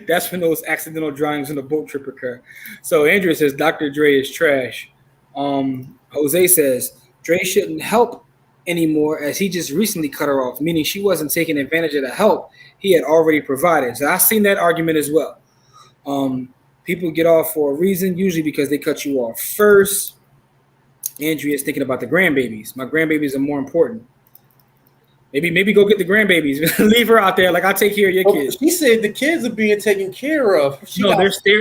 That's when those accidental drownings in the boat trip occur. So Andrea says Dr. Dre is trash. Jose says Dre shouldn't help anymore as he just recently cut her off, meaning she wasn't taking advantage of the help he had already provided. So I've seen that argument as well. People get off for a reason, usually because they cut you off first. Andrea's thinking about the grandbabies. My grandbabies are more important. Maybe go get the grandbabies. Leave her out there. Like, I'll take care of your kids. She said the kids are being taken care of.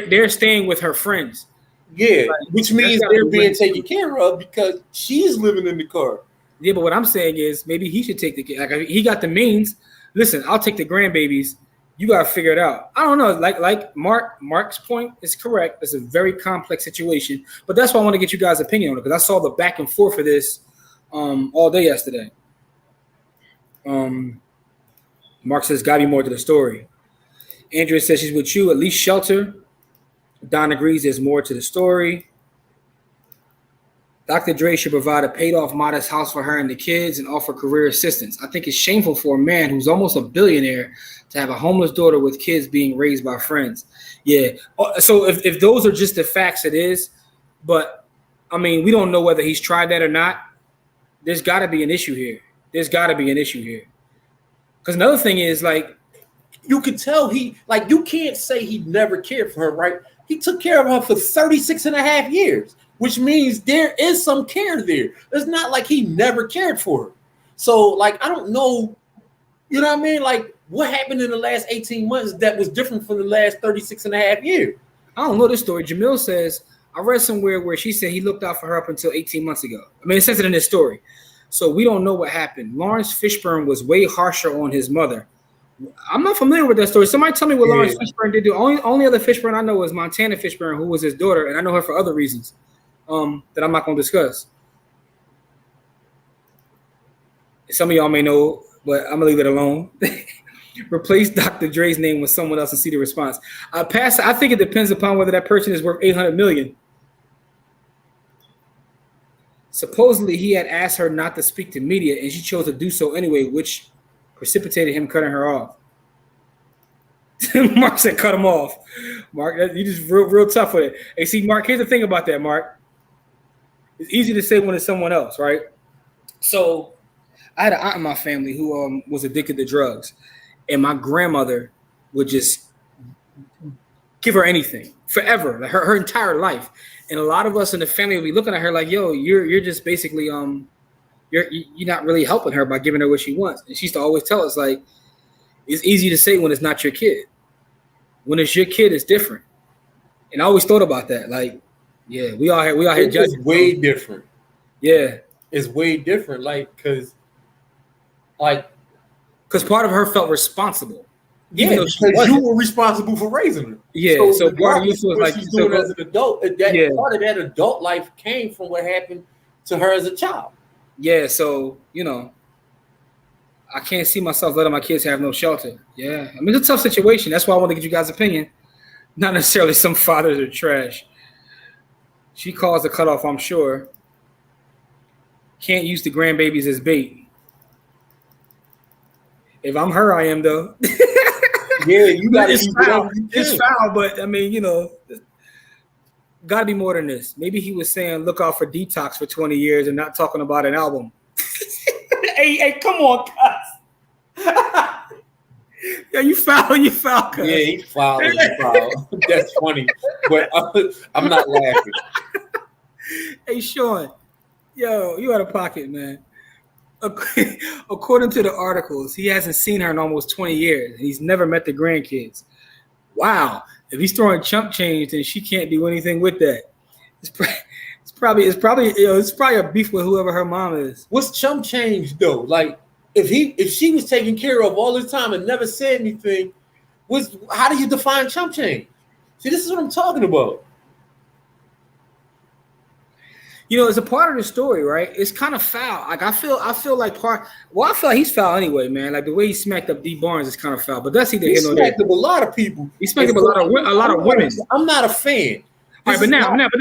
They're staying with her friends. Yeah, which means they're being taken care of because she's living in the car. Yeah, but what I'm saying is maybe he should take the kid. Like, he got the means. Listen, I'll take the grandbabies. You got to figure it out. I don't know. Like Mark's point is correct. It's a very complex situation. But that's why I want to get you guys' opinion on it, because I saw the back and forth of this all day yesterday. Mark says, gotta be more to the story. Andrea says she's with you, at least shelter. Don agrees there's more to the story. Dr. Dre should provide a paid-off modest house for her and the kids and offer career assistance. I think it's shameful for a man who's almost a billionaire to have a homeless daughter with kids being raised by friends. Yeah. So if those are just the facts, it is. But, I mean, we don't know whether he's tried that or not. There's got to be an issue here. Because another thing is, like, you could tell you can't say he never cared for her, right? He took care of her for 36 and a half years, which means there is some care there. It's not like he never cared for her. So, like, I don't know, you know what I mean? Like, what happened in the last 18 months that was different from the last 36 and a half years? I don't know this story. Jamil says, I read somewhere where she said he looked out for her up until 18 months ago. I mean, it says it in this story. So we don't know what happened. Lawrence Fishburne was way harsher on his mother. I'm not familiar with that story. Somebody tell me what Lawrence Fishburne did do. Only other Fishburne I know is Montana Fishburne, who was his daughter, and I know her for other reasons that I'm not going to discuss. Some of y'all may know, but I'm going to leave it alone. Replace Dr. Dre's name with someone else and see the response. I think it depends upon whether that person is worth $800 million. Supposedly, he had asked her not to speak to media, and she chose to do so anyway, which precipitated him cutting her off. Mark said, cut him off. Mark, you just real tough with it. Hey, see, Mark, here's the thing about that, Mark. It's easy to say when it's someone else, right? So I had an aunt in my family who was addicted to drugs, and my grandmother would just give her anything forever, like her entire life. And a lot of us in the family will be looking at her like, yo, you're just basically you're not really helping her by giving her what she wants. And she used to always tell us, like, it's easy to say when it's not your kid. When it's your kid, it's different. And I always thought about that. Like, yeah, we all here judging. It's way different. Yeah. It's way different. Like, because part of her felt responsible. Yeah, because you were responsible for raising her. Yeah, so part of you was like she's doing as an adult. Part of that adult life came from what happened to her as a child. Yeah, so I can't see myself letting my kids have no shelter. Yeah, I mean, it's a tough situation. That's why I want to get you guys' opinion. Not necessarily some fathers are trash. She caused the cutoff, I'm sure. Can't use the grandbabies as bait. If I'm her, I am though. Yeah, you got it's foul. It's foul, but I mean, got to be more than this. Maybe he was saying, look out for Detox for 20 years and not talking about an album. hey, come on, cuz. Yeah, you foul, cuz. Yeah, he's foul. That's funny, but I'm not laughing. Hey, Sean, yo, you out of pocket, man. According to the articles, he hasn't seen her in almost 20 years, and he's never met the grandkids. Wow. If he's throwing chump change, then she can't do anything with that. It's probably a beef with whoever her mom is. What's chump change though? Like, if she was taken care of all this time and never said anything, how do you define chump change? See, this is what I'm talking about. It's a part of the story, right? It's kind of foul. Like I feel like I feel like he's foul anyway, man. Like the way he smacked up D Barnes is kind of foul. But that's either he smacked up a lot of people. He smacked up a lot of women. I'm not a fan. All right, but now, not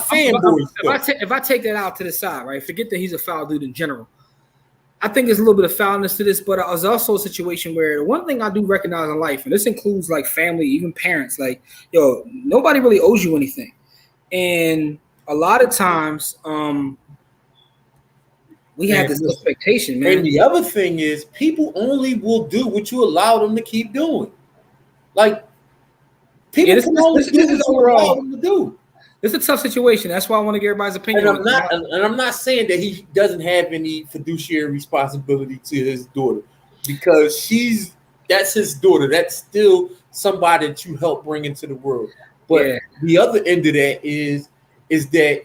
fanboy stuff. if I take that out to the side, right? Forget that he's a foul dude in general. I think there's a little bit of foulness to this, but it's also a situation where the one thing I do recognize in life, and this includes like family, even parents, like, yo, nobody really owes you anything. And a lot of times, we have this expectation, man. And the other thing is, people only will do what you allow them to keep doing. Like, people can only do what you allow them to do. It's a tough situation. That's why I want to get everybody's opinion. And I'm not saying that he doesn't have any fiduciary responsibility to his daughter, because that's his daughter. That's still somebody that you help bring into the world. But the other end of that is that,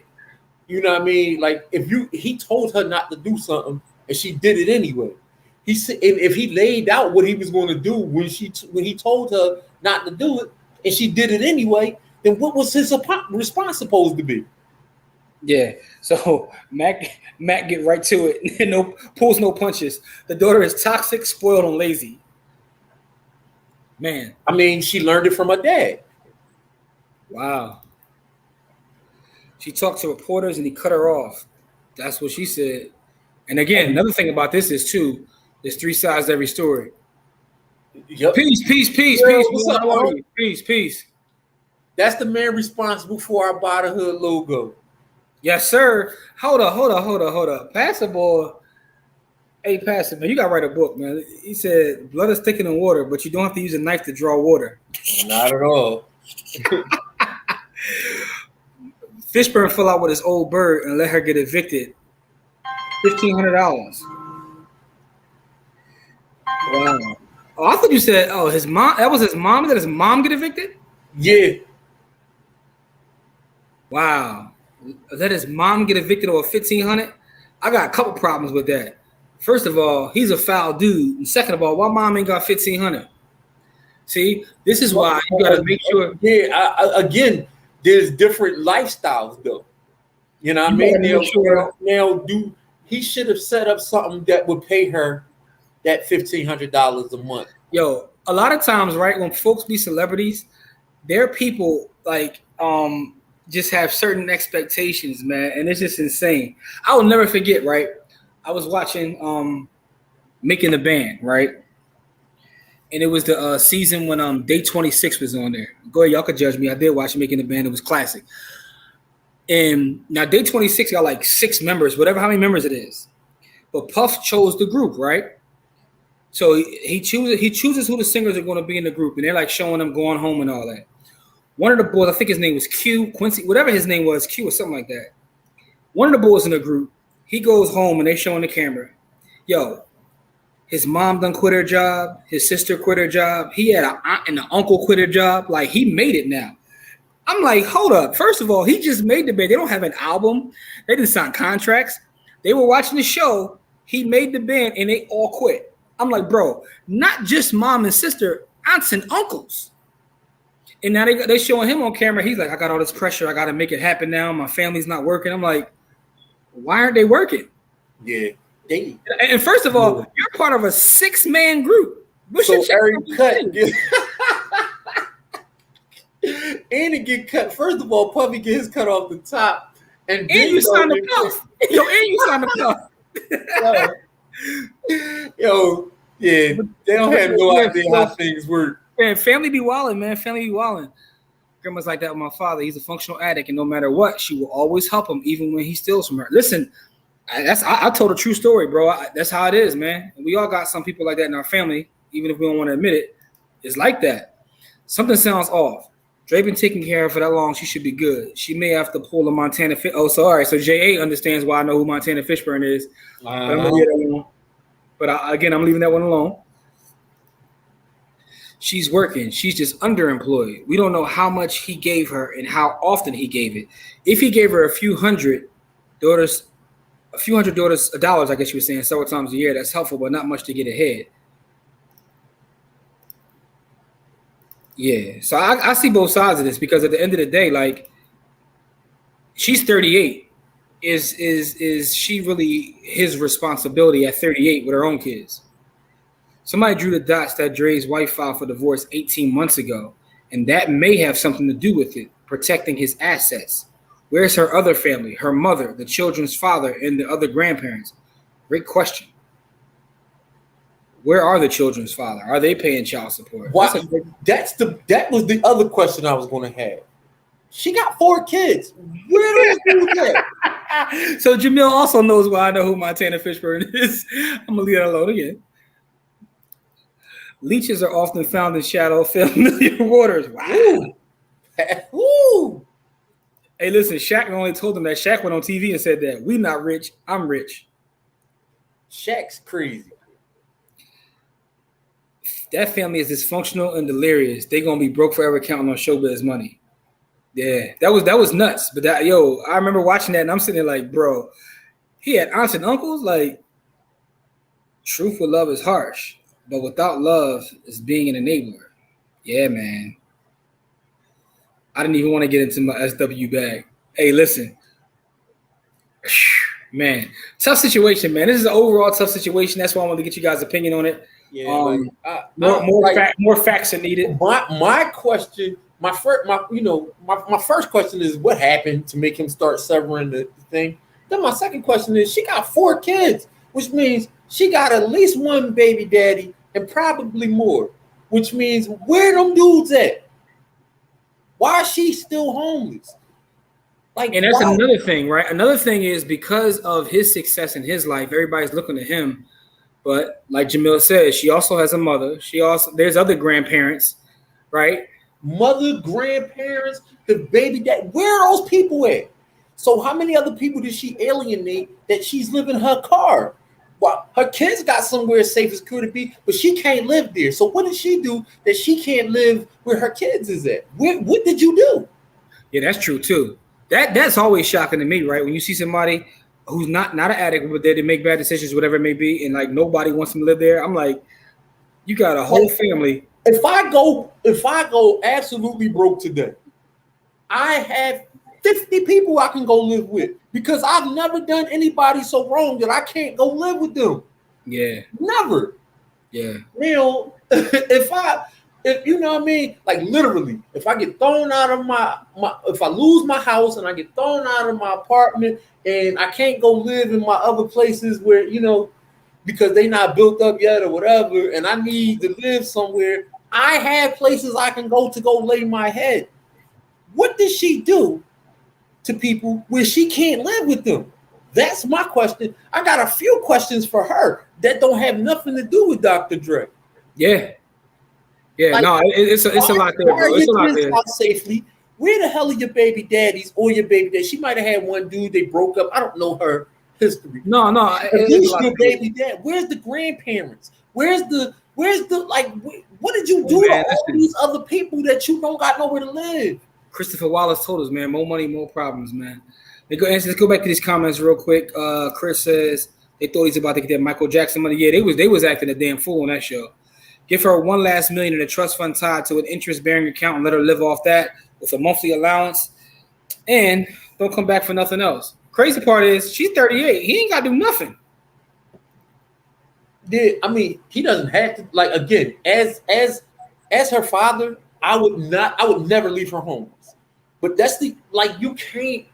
you know what I mean? Like, he told her not to do something and she did it anyway. He said if he laid out what he was going to do when he told her not to do it and she did it anyway, then what was his response supposed to be? Yeah. So Matt get right to it. Pulls no punches. The daughter is toxic, spoiled, and lazy. Man. I mean, she learned it from her dad. Wow. She talked to reporters and he cut her off. That's what she said. And again, another thing about this is too, there's three sides to every story. Yep. Peace. How are you? Peace. That's the man responsible for our By the Hood logo. Yes, sir. Hold up. Pass the ball. Hey, pass it, man. You got to write a book, man. He said, blood is thicker than water, but you don't have to use a knife to draw water. Not at all. Fishburne fell out with his old bird and let her get evicted. $1,500. Wow. Oh, I thought you said, his mom. That was his mom. Did his mom get evicted? Yeah. Wow. Let his mom get evicted over $1,500? I got a couple problems with that. First of all, he's a foul dude. And second of all, why mom ain't got $1,500? See, this is why you got to make sure. Yeah, again, there's different lifestyles, though. You know what I mean? He should have set up something that would pay her that $1,500 a month. Yo, a lot of times, right, when folks be celebrities, their people like just have certain expectations, man, and it's just insane. I will never forget, right? I was watching Making the Band, right? And it was the season when Day 26 was on there. Go ahead, y'all could judge me. I did watch Making the Band. It was classic. And now Day 26 got like 6 members, whatever, how many members it is. But Puff chose the group, right? So he chooses who the singers are going to be in the group, and they're like showing them going home and all that. One of the boys, I think his name was Quincy, whatever his name was, Q or something like that. One of the boys in the group, he goes home and they showing the camera. Yo, his mom done quit her job. His sister quit her job. He had an aunt and an uncle quit her job. Like, he made it now. I'm like, hold up. First of all, he just made the band. They don't have an album. They didn't sign contracts. They were watching the show. He made the band and they all quit. I'm like, bro, not just mom and sister, aunts and uncles. And now they showing him on camera. He's like, I got all this pressure. I got to make it happen now. My family's not working. I'm like, why aren't they working? Yeah. And first of all, you're part of a 6-man group. What's so every cut, and it get cut. First of all, Puffy get his cut off the top, and you signed the Puff. Yo, and you signed the Puff. Yo, yeah, they don't have no idea how things work. Man, family be wilding, man. Family be wilding. Grandma's like that with my father. He's a functional addict, and no matter what, she will always help him, even when he steals from her. Listen, I told a true story, bro. That's how it is, man. And we all got some people like that in our family, even if we don't want to admit it. It's like that. Something sounds off. Dre been taking care of her for that long. She should be good. She may have to pull a Montana Fish. Oh, so all right. So J.A. understands why I know who Montana Fishburne is. But I'm gonna leave that alone. But again, I'm leaving that one alone. She's working. She's just underemployed. We don't know how much he gave her and how often he gave it. If he gave her a few hundred dollars, I guess you were saying, several times a year, that's helpful, but not much to get ahead. Yeah. So I see both sides of this, because at the end of the day, like, she's 38. Is she really his responsibility at 38 with her own kids? Somebody drew the dots that Dre's wife filed for divorce 18 months ago, and that may have something to do with it, protecting his assets. Where's her other family, her mother, the children's father, and the other grandparents? Great question. Where are the children's father? Are they paying child support? That was the other question I was going to have. She got 4 kids. Where are those dudes at? So Jamil also knows why I know who Montana Fishburne is. I'm gonna leave that alone again. Leeches are often found in shallow, familiar waters. Wow. Ooh. Hey, listen, Shaq only told them that. Shaq went on TV and said that we not rich, I'm rich. Shaq's crazy. That family is dysfunctional and delirious. They're gonna be broke forever counting on showbiz money. Yeah, that was nuts. But I remember watching that and I'm sitting there like, bro, he had aunts and uncles. Like, truth with love is harsh, but without love is being an enabler. Yeah, man. I didn't even want to get into my SW bag. Hey, listen. Man, tough situation, man. This is an overall tough situation. That's why I wanted to get you guys' opinion on it. Yeah, more facts are needed. My question, my first question is what happened to make him start severing the thing. Then my second question is she got 4 kids, which means she got at least 1 baby daddy and probably more, which means where them dudes at? Why is she still homeless? And that's another thing, right? Another thing is because of his success in his life, everybody's looking at him. But like Jamil said, she also has a mother. There's other grandparents, right? Mother, grandparents, the baby dad. Where are those people at? So how many other people did she alienate that she's living her car? Well, her kids got somewhere safe as could be, but she can't live there. So what did she do that she can't live where her kids is at? What did you do? Yeah, that's true too. That's always shocking to me, right? When you see somebody who's not an addict, but they make bad decisions, whatever it may be, and like nobody wants them to live there. I'm like, you got a whole family. If I go absolutely broke today, I have 50 people I can go live with because I've never done anybody so wrong that I can't go live with them. Yeah. Never. Yeah. If you know what I mean, like literally, if I get thrown out of if I lose my house and I get thrown out of my apartment and I can't go live in my other places where, because they not built up yet or whatever, and I need to live somewhere, I have places I can go lay my head. What does she do to people where she can't live with them? That's my question. I got a few questions for her that don't have nothing to do with Dr. Dre. Yeah. Yeah, it's a lot there, bro. It's a lot there. Safely. Where the hell are your baby daddies or your baby dad? She might have had one dude, they broke up. I don't know her history. No. Who's your baby dad? Where's the grandparents? Where's the what did you do to all these other people that you don't got nowhere to live? Christopher Wallace told us, man, more money, more problems, man. Let's go back to these comments real quick. Chris says they thought he's about to get that Michael Jackson money. Yeah, they was acting a damn fool on that show. Give her $1 last million in a trust fund tied to an interest-bearing account and let her live off that with a monthly allowance. And don't come back for nothing else. Crazy part is she's 38. He ain't got to do nothing. Yeah, I mean, he doesn't have to. Like again, as her father, I would never leave her homeless. But that's you can't.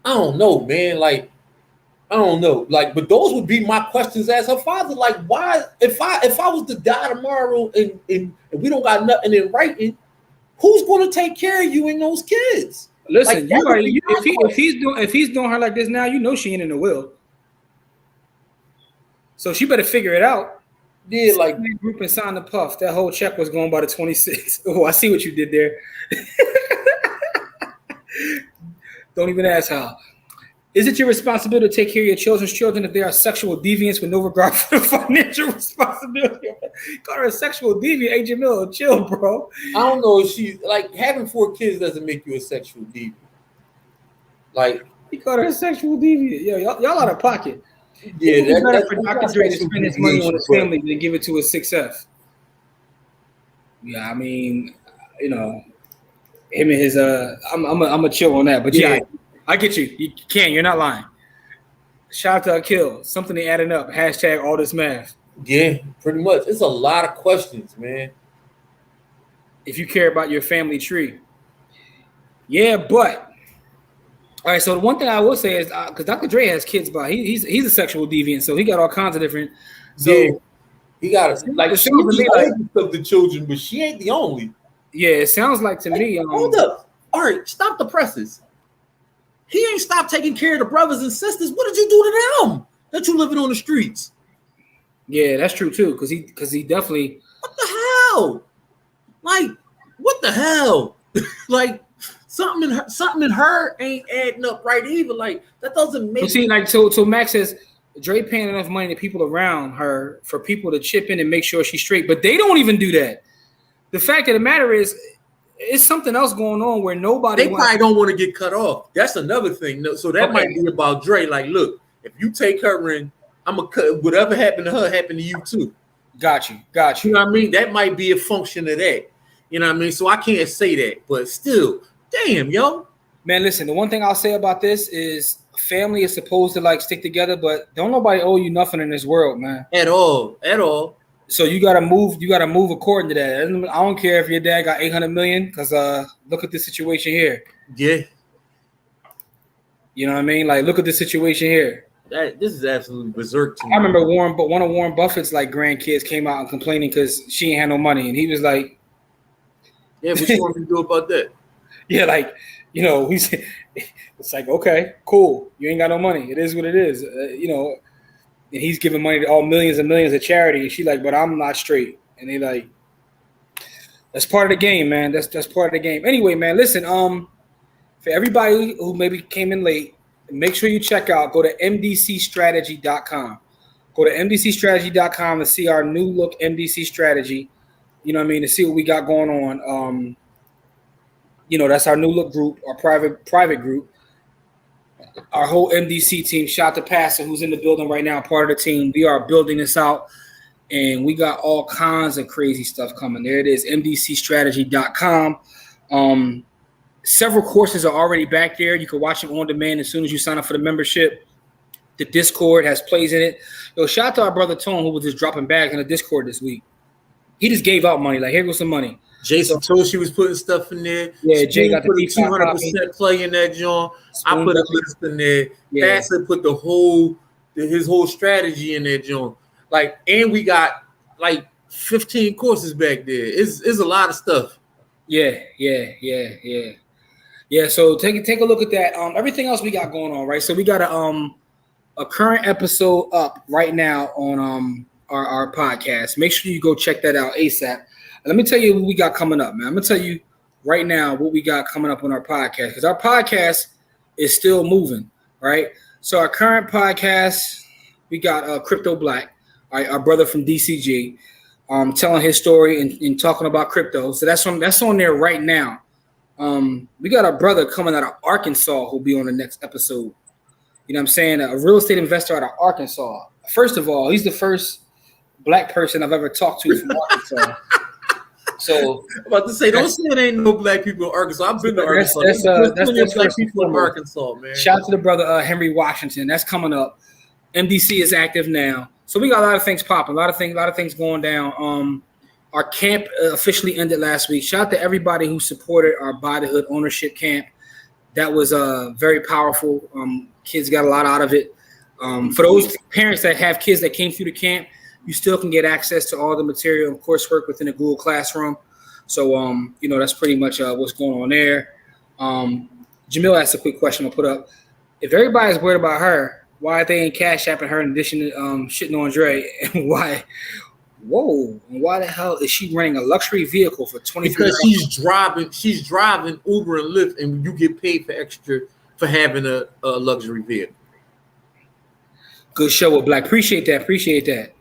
I don't know, man. I don't know. But those would be my questions as her father. Like, why, if I was to die tomorrow and we don't got nothing in writing, who's going to take care of you and those kids? Listen, if he's doing her like this now, she ain't in the will. So she better figure it out. Yeah, group and sign the puff. That whole check was going by the 26th. Oh, I see what you did there. Don't even ask how. Is it your responsibility to take care of your children's children if they are sexual deviants with no regard for the financial responsibility? Call her a sexual deviant. Hey, Jamil, chill, bro. I don't know if she's having 4 kids doesn't make you a sexual deviant. He called her a sexual deviant. Yo, y'all out of pocket. Yeah, that's better for Dr. Dre to spend his money on his family than give it to his 6F. Yeah, I mean, him and his I'm a chill on that, but yeah. I get you. You're not lying. Shout out to Akil. Something they adding up. # all this math. Yeah, pretty much. It's a lot of questions, man. if you care about your family tree. Yeah, but all right. So the one thing I will say is because Dr. Dre has kids, but he's a sexual deviant, so he got all kinds of different. So yeah, he got like she's the oldest of the children, but she ain't the only. Yeah, it sounds like to me. Hold up. All right, stop the presses. He ain't stopped taking care of the brothers and sisters. What did you do to them that you living on the streets? Yeah, that's true too. Because he definitely. What the hell? Like, what the hell? Like, something in her ain't adding up right either. Like, that doesn't make. See, like, so Max says Dre paying enough money to people around her for people to chip in and make sure she's straight, but they don't even do that. The fact of the matter is, it's something else going on where nobody. They probably don't want to get cut off. That's another thing. So that might be about Dre. Like, look, if you take her in, I'm gonna cut. Whatever happened to her happened to you too. Got you. You know what I mean? That might be a function of that. You know what I mean? So I can't say that, but still, damn, yo. Man, listen. The one thing I'll say about this is family is supposed to like stick together, but don't nobody owe you nothing in this world, man. At all. So you gotta move. You gotta move according to that. I don't care if your dad got 800 million, because look at the situation here. Yeah. You know what I mean? Like, look at the situation here. This is absolutely berserk to me. I remember one of Warren Buffett's like grandkids came out and complaining because she ain't had no money, and he was like, "Yeah, what you want me to do about that?" Yeah, like, you know, it's like, okay, cool, you ain't got no money. It is what it is, you know. And he's giving money to all millions and millions of charity, and she like, but I'm not straight. And they like, that's part of the game, man. That's part of the game. Anyway, man, listen. For everybody who maybe came in late, make sure you check out. Go to mdcstrategy.com. Go to mdcstrategy.com to see our new look MDC strategy. You know what I mean? To see what we got going on. You know, that's our new look group, our private group. Our whole MDC team, shout to Pastor, who's in the building right now, part of the team. We are building this out, and we got all kinds of crazy stuff coming. There it is, mdcstrategy.com. Several courses are already back there. You can watch them on demand as soon as you sign up for the membership. The Discord has plays in it. Yo, shout out to our brother Tone, who was just dropping bags in the Discord this week. He just gave out money. Like, here goes some money. Jason told she was putting stuff in there. Yeah, Jay got the 200% play in that joint. I put a list in there. Yeah. Pastor put his whole strategy in that joint. Like, and we got like 15 courses back there. It's a lot of stuff. Yeah. So take a look at that. Everything else we got going on, right? So we got a current episode up right now on our podcast. Make sure you go check that out ASAP. Let me tell you what we got coming up, man. I'm going to tell you right now what we got coming up on our podcast, because our podcast is still moving, right? So our current podcast, we got Crypto Black, our brother from DCG, telling his story and talking about crypto. So that's on there right now. We got a brother coming out of Arkansas who'll be on the next episode. You know what I'm saying? A real estate investor out of Arkansas. First of all, he's the first black person I've ever talked to from Arkansas. So I'm about to say, don't say it ain't no black people in Arkansas. I've been to Arkansas. That's black people in Arkansas, man. Shout out to the brother Henry Washington. That's coming up. MDC is active now, so we got a lot of things popping, a lot of things going down. Our camp officially ended last week. Shout out to everybody who supported our Buy the Hood ownership camp. That was very powerful. Kids got a lot out of it. For those parents that have kids that came through the camp, you still can get access to all the material and coursework within the Google Classroom. So, you know, that's pretty much what's going on there. Jamil asked a quick question I'll put up. If everybody's worried about her, why they ain't cash apping her in addition to shitting on Dre? And why the hell is she running a luxury vehicle for $23? Because she's driving Uber and Lyft, and you get paid for extra for having a luxury vehicle. Good show with Black. Appreciate that.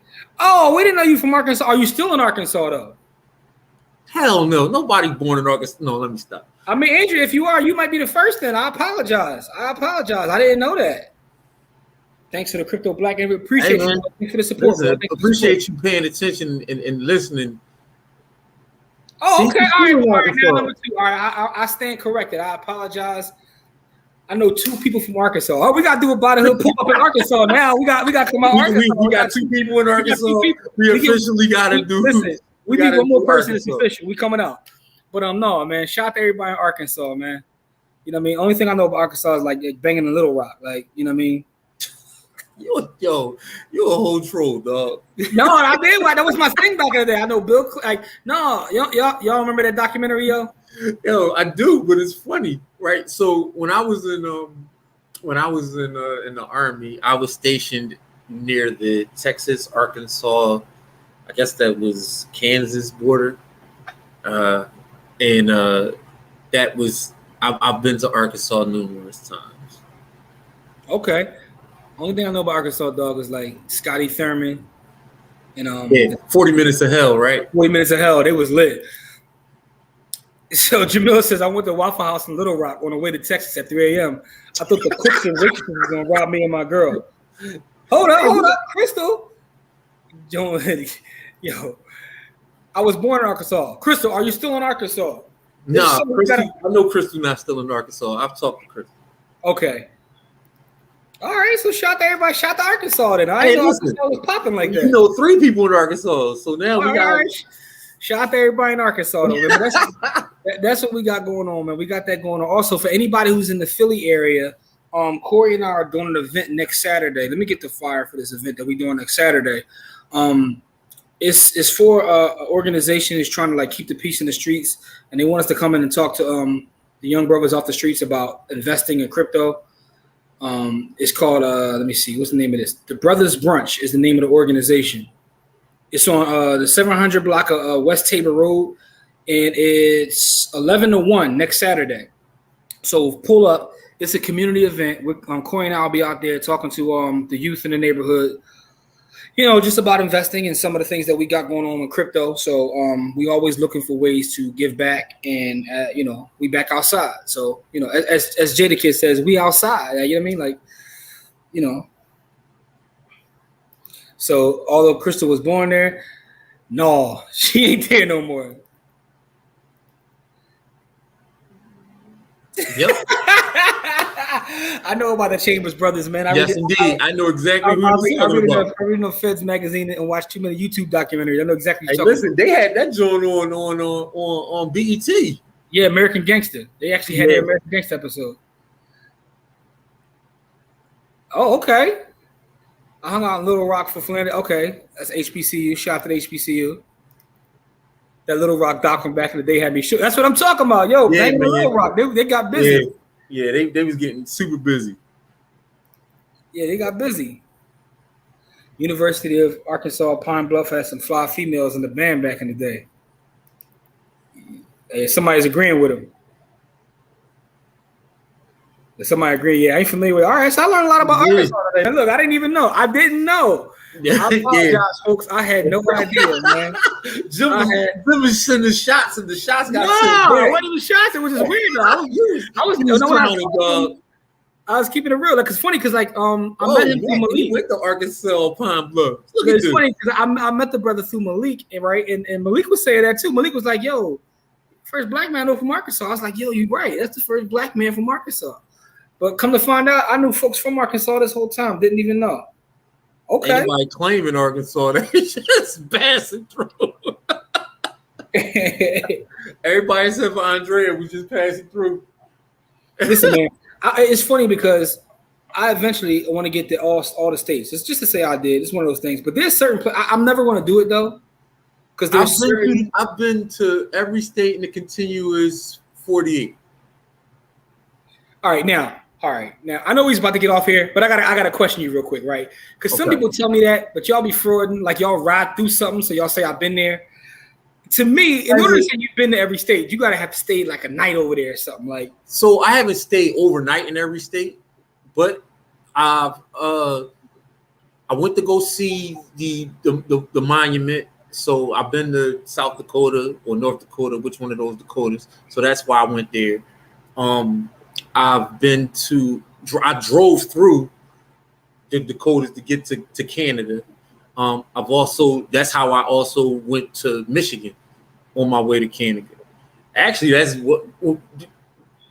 Oh, we didn't know you from Arkansas. Are you still in Arkansas though? Hell no. Nobody born in Arkansas. No, let me stop. I mean, Adrian, if you are, you might be the first then. I apologize. I didn't know that. Thanks for the Crypto Black. And we appreciate you. Thanks for the support. Listen, appreciate you paying attention and listening. Oh, okay. All right. Now number 2. All right. I stand corrected. I apologize. I know 2 people from Arkansas. Oh, we got to do a Buy the Hood pull up in Arkansas now. We got to come out Arkansas. We got 2 people in Arkansas. We officially got to do. Listen, we need one more person. It's official. We coming out. But no, man. Shout out to everybody in Arkansas, man. You know what I mean? Only thing I know about Arkansas is like banging in Little Rock. Like, you know what I mean? You a whole troll, dog. No, I did. That was my thing back in the day. I know Bill. Like, no, y'all remember that documentary, yo? Yo, I do, but it's funny, right? So when I was in the Army, I was stationed near the Texas, Arkansas, I guess that was Kansas border, and that was I've been to Arkansas numerous times. Okay. Only thing I know about Arkansas, dog, is like Scotty Thurman and 40 minutes of hell, right? 40 minutes of hell. They was lit. So Jamil says I went to Waffle House in Little Rock on the way to Texas at 3 a.m. I thought the cooks and waitresses was gonna rob me and my girl. Hold up, Crystal. Yo, I was born in Arkansas. Crystal, are you still in Arkansas? Nah, I know Crystal not still in Arkansas. I've talked to Crystal. Okay. All right, so shout to everybody. Shout to Arkansas then. I didn't know Arkansas was popping like that. You know, 3 people in Arkansas, so now we got. Right. Shout out to everybody in Arkansas though. That's what we got going on, man. We got that going on. Also, for anybody who's in the Philly area, Corey and I are doing an event next Saturday. Let me get the flyer for this event that we're doing next Saturday. It's for an organization that's trying to like keep the peace in the streets, and they want us to come in and talk to the young brothers off the streets about investing in crypto. It's called let me see, what's the name of this? The Brothers Brunch is the name of the organization. It's on the 700 block of West Tabor Road, and it's 11 to 1 next Saturday. So pull up. It's a community event. Corey and I will be out there talking to the youth in the neighborhood, you know, just about investing in some of the things that we got going on with crypto. So we always looking for ways to give back, and you know, we back outside. So, you know, as Jada Kid says, we outside. You know what I mean? Like, you know. So although Crystal was born there, no, she ain't there no more. Yep. I know about the Chambers brothers, man. Yes, indeed. I know exactly who you're talking about. I read no Feds magazine and watch too many YouTube documentaries. I know exactly what you're talking about. They had that joint on BET. Yeah, American Gangster. They actually had their American Gangster episode. Oh, okay. I hung out in Little Rock for Flanders. Okay, that's HBCU. Shout out to the HBCU. That Little Rock doc from back in the day had me shook. That's what I'm talking about. Yo, yeah, man, Little Rock. They got busy. Yeah, they was getting super busy. Yeah, they got busy. University of Arkansas Pine Bluff had some fly females in the band back in the day. Hey, somebody's agreeing with him. Somebody agree. Yeah, I ain't familiar with. All right, so I learned a lot about Arkansas today. And look, I didn't even know. I didn't know. I apologize, folks. I had no idea, man. Jim was sending the shots, and the shots got no. It wasn't even shots. It was just weird. I was keeping it real. Like, it's funny because like I met him through Malik. He went to Arkansas Pine Bluff. It's funny because I met the brother through Malik, and right, and Malik was saying that too. Malik was like, "Yo, first black man from Arkansas." I was like, "Yo, you right? That's the first black man from Arkansas." But come to find out, I knew folks from Arkansas this whole time. Didn't even know. Okay. Anybody claiming Arkansas, they just passing through. Everybody except for Andrea was just passing through. Listen, man, it's funny because I eventually want to get to all the states. It's just to say I did. It's one of those things. But there's certain I'm never going to do it though, because I've been to every state in the contiguous 48. All right, now I know he's about to get off here, but I gotta question you real quick, right? Because some people tell me that, but y'all be frauding, like y'all ride through something, so y'all say I've been there. To me, in order to say you've been to every state, you gotta have to stay like a night over there or something. Like, so I haven't stayed overnight in every state, but I went to go see the monument. So I've been to South Dakota or North Dakota, which one of those Dakotas? So that's why I went there. I drove through the Dakotas to get to Canada. That's how I also went to Michigan on my way to Canada. Actually, that's what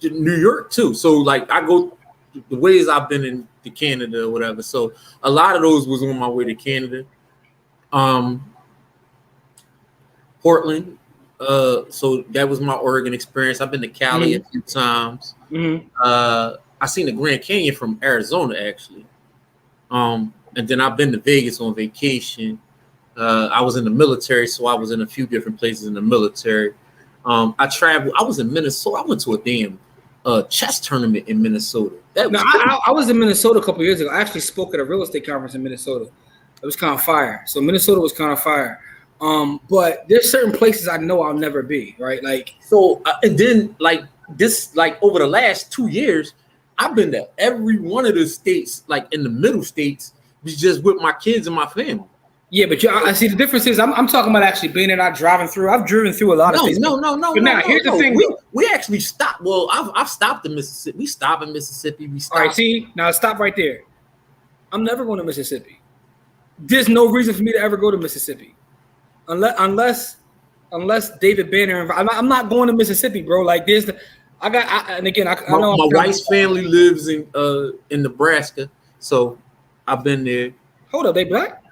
New York too. So like I go the ways I've been to Canada or whatever. So a lot of those was on my way to Canada. Portland, So that was my Oregon experience. I've been to Cali a few times. I seen the Grand Canyon from Arizona actually. And then I've been to Vegas on vacation. I was in the military, so I was in a few different places in the military. I traveled. I was in Minnesota. I went to a damn chess tournament in Minnesota. I was in Minnesota a couple years ago. I actually spoke at a real estate conference in Minnesota. It was kind of fire. So Minnesota was kind of fire. But there's certain places I know I'll never be, right? Like so, and then like this, like over the last 2 years, I've been to every one of the states, like in the middle states, just with my kids and my family. Yeah, but I see the difference is I'm talking about actually being there, not driving through. I've driven through a lot of states. No. But now here's the thing. We actually stopped. Well, I've stopped in Mississippi. We stopped in Mississippi. We stopped. All right, see, now stop right there. I'm never going to Mississippi. There's no reason for me to ever go to Mississippi, unless David Banner. I'm not going to Mississippi, bro. Like there's the I know my wife's family lives in Nebraska, so I've been there. Hold up, they black?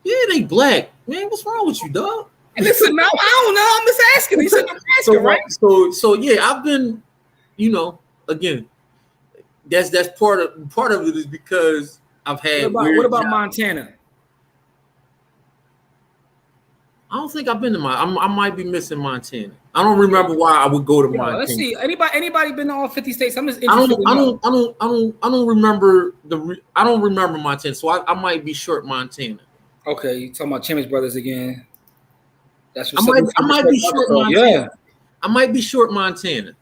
Yeah, they black. Man, what's wrong with you, dog? Listen, I don't know. I'm just asking. You said Nebraska, right? So yeah, I've been, again, that's part of it is because I've had. What about Montana? I don't think I've been to I might be missing Montana. I don't remember why I would go to Montana. Let's see. Anybody been to all 50 states? I'm just I interested. I don't remember I don't remember Montana, so I might be short Montana. Okay, you talking about Chambers Brothers again? That's what I might be short Montana. Yeah, I might be short Montana.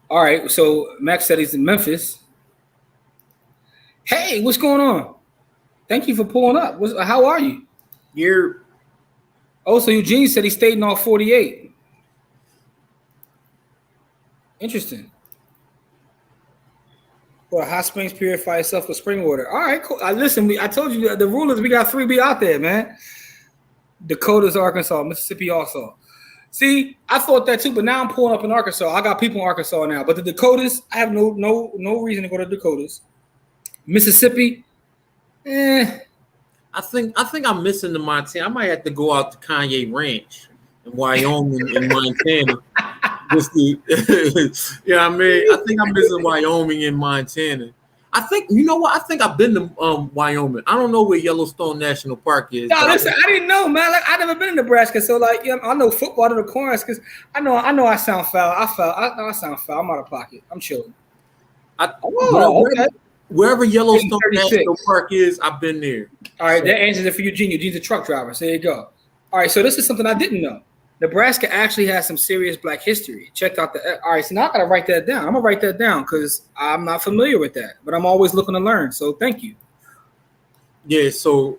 All right. So Max said he's in Memphis. Hey, what's going on? Thank you for pulling up. How are you? So Eugene said he stayed in all 48. Interesting. Well, hot springs purify itself with spring water. All right, cool. Listen, I told you the rule is we got 3B out there, man. Dakota's Arkansas, Mississippi also. See, I thought that too, but now I'm pulling up in Arkansas. I got people in Arkansas now, but the Dakotas, I have no reason to go to Dakotas. Mississippi, I think I'm missing the Montana. I might have to go out to Kanye Ranch in Wyoming and Montana. You know what I mean? I think I'm missing Wyoming and Montana. I think, you know what? I think I've been to Wyoming. I don't know where Yellowstone National Park is. No, listen, I didn't know, man. Like I never been in Nebraska, so like, yeah, I know football to the corners because I know I sound foul. I sound foul. I'm out of pocket. I'm chilling. Okay. Wherever Yellowstone National Park is, I've been there. All right, that answers it for Eugene. Eugene's a truck driver. So there you go. All right, so this is something I didn't know. Nebraska actually has some serious Black history. Check out all right, so now I gotta write that down. I'm gonna write that down because I'm not familiar with that, but I'm always looking to learn. So thank you. Yeah, so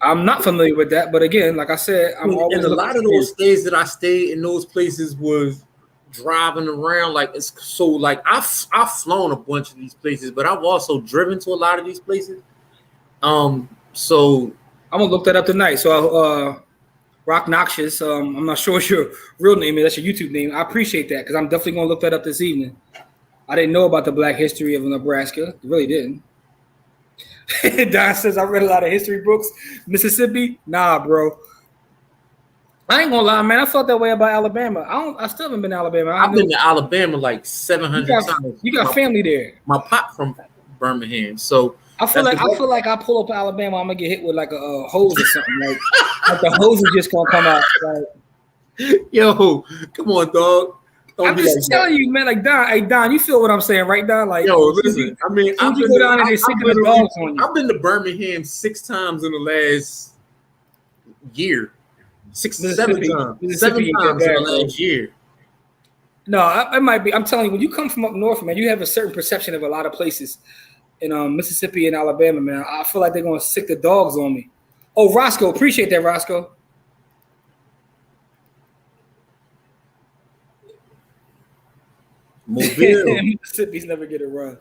I'm not familiar with that, but again, like I said, I'm always. And a lot of those days that I stayed in those places was driving around. Like it's so like I've flown a bunch of these places, but I've also driven to a lot of these places. So I'm gonna look that up tonight. So Rock Noxious, I'm not sure what your real name is. That's your YouTube name. I appreciate that because I'm definitely gonna look that up this evening. I didn't know about the Black history of Nebraska. Really didn't. Don says I read a lot of history books. Mississippi, nah, bro. I ain't gonna lie, man. I felt that way about Alabama. I still haven't been to Alabama. I've been to Alabama like 700 times. You got family there. My pop from Birmingham, so I feel like I pull up to Alabama, I'm gonna get hit with like a hose or something. Like the hose is just gonna come out. Like, yo, come on, dog. I'm just telling you, man. Like Don, hey Don, you feel what I'm saying, right, Don? Like, yo, listen. I mean, I've been to Birmingham 6 times in the last year. 7 times. 7 times in the last year. No, it might be. I'm telling you, when you come from up north, man, you have a certain perception of a lot of places in Mississippi and Alabama, man. I feel like they're gonna sick the dogs on me. Oh, Roscoe, appreciate that, Roscoe. Mobile. Mississippi's never get a run.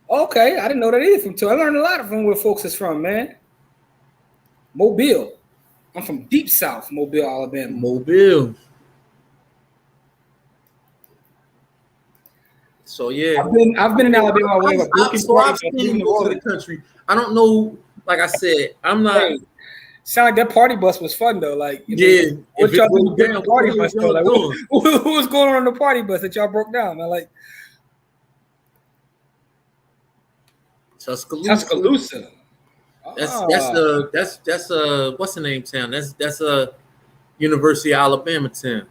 Okay, I didn't know that either from too. I learned a lot from where folks is from, man. Mobile. I'm from deep south, Mobile, Alabama. Mobile. So yeah, I've been in Alabama. I've seen most of the country. I don't know. Like I said, I'm not. Sound like that party bus was fun though. Like, Yeah, what y'all doing down, the party bus though? Like, what was going on in the party bus that y'all broke down? Man? Like Tuscaloosa. That's what's the name town? That's a University of Alabama town.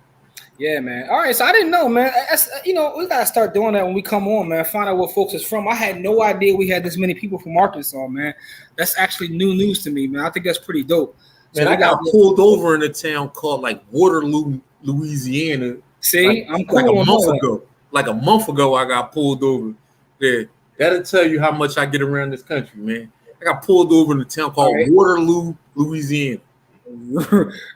Yeah, man. All right, so I didn't know, man. That's, we gotta start doing that when we come on, man. Find out where folks is from. I had no idea we had this many people from Arkansas, man. That's actually new news to me, man. I think that's pretty dope. Man, I got pulled over in a town called like Waterloo, Louisiana. See, I'm cool like a month ago. Like a month ago, I got pulled over. Yeah, that'll tell you how much I get around this country, man. I got pulled over in a town called Waterloo, Louisiana.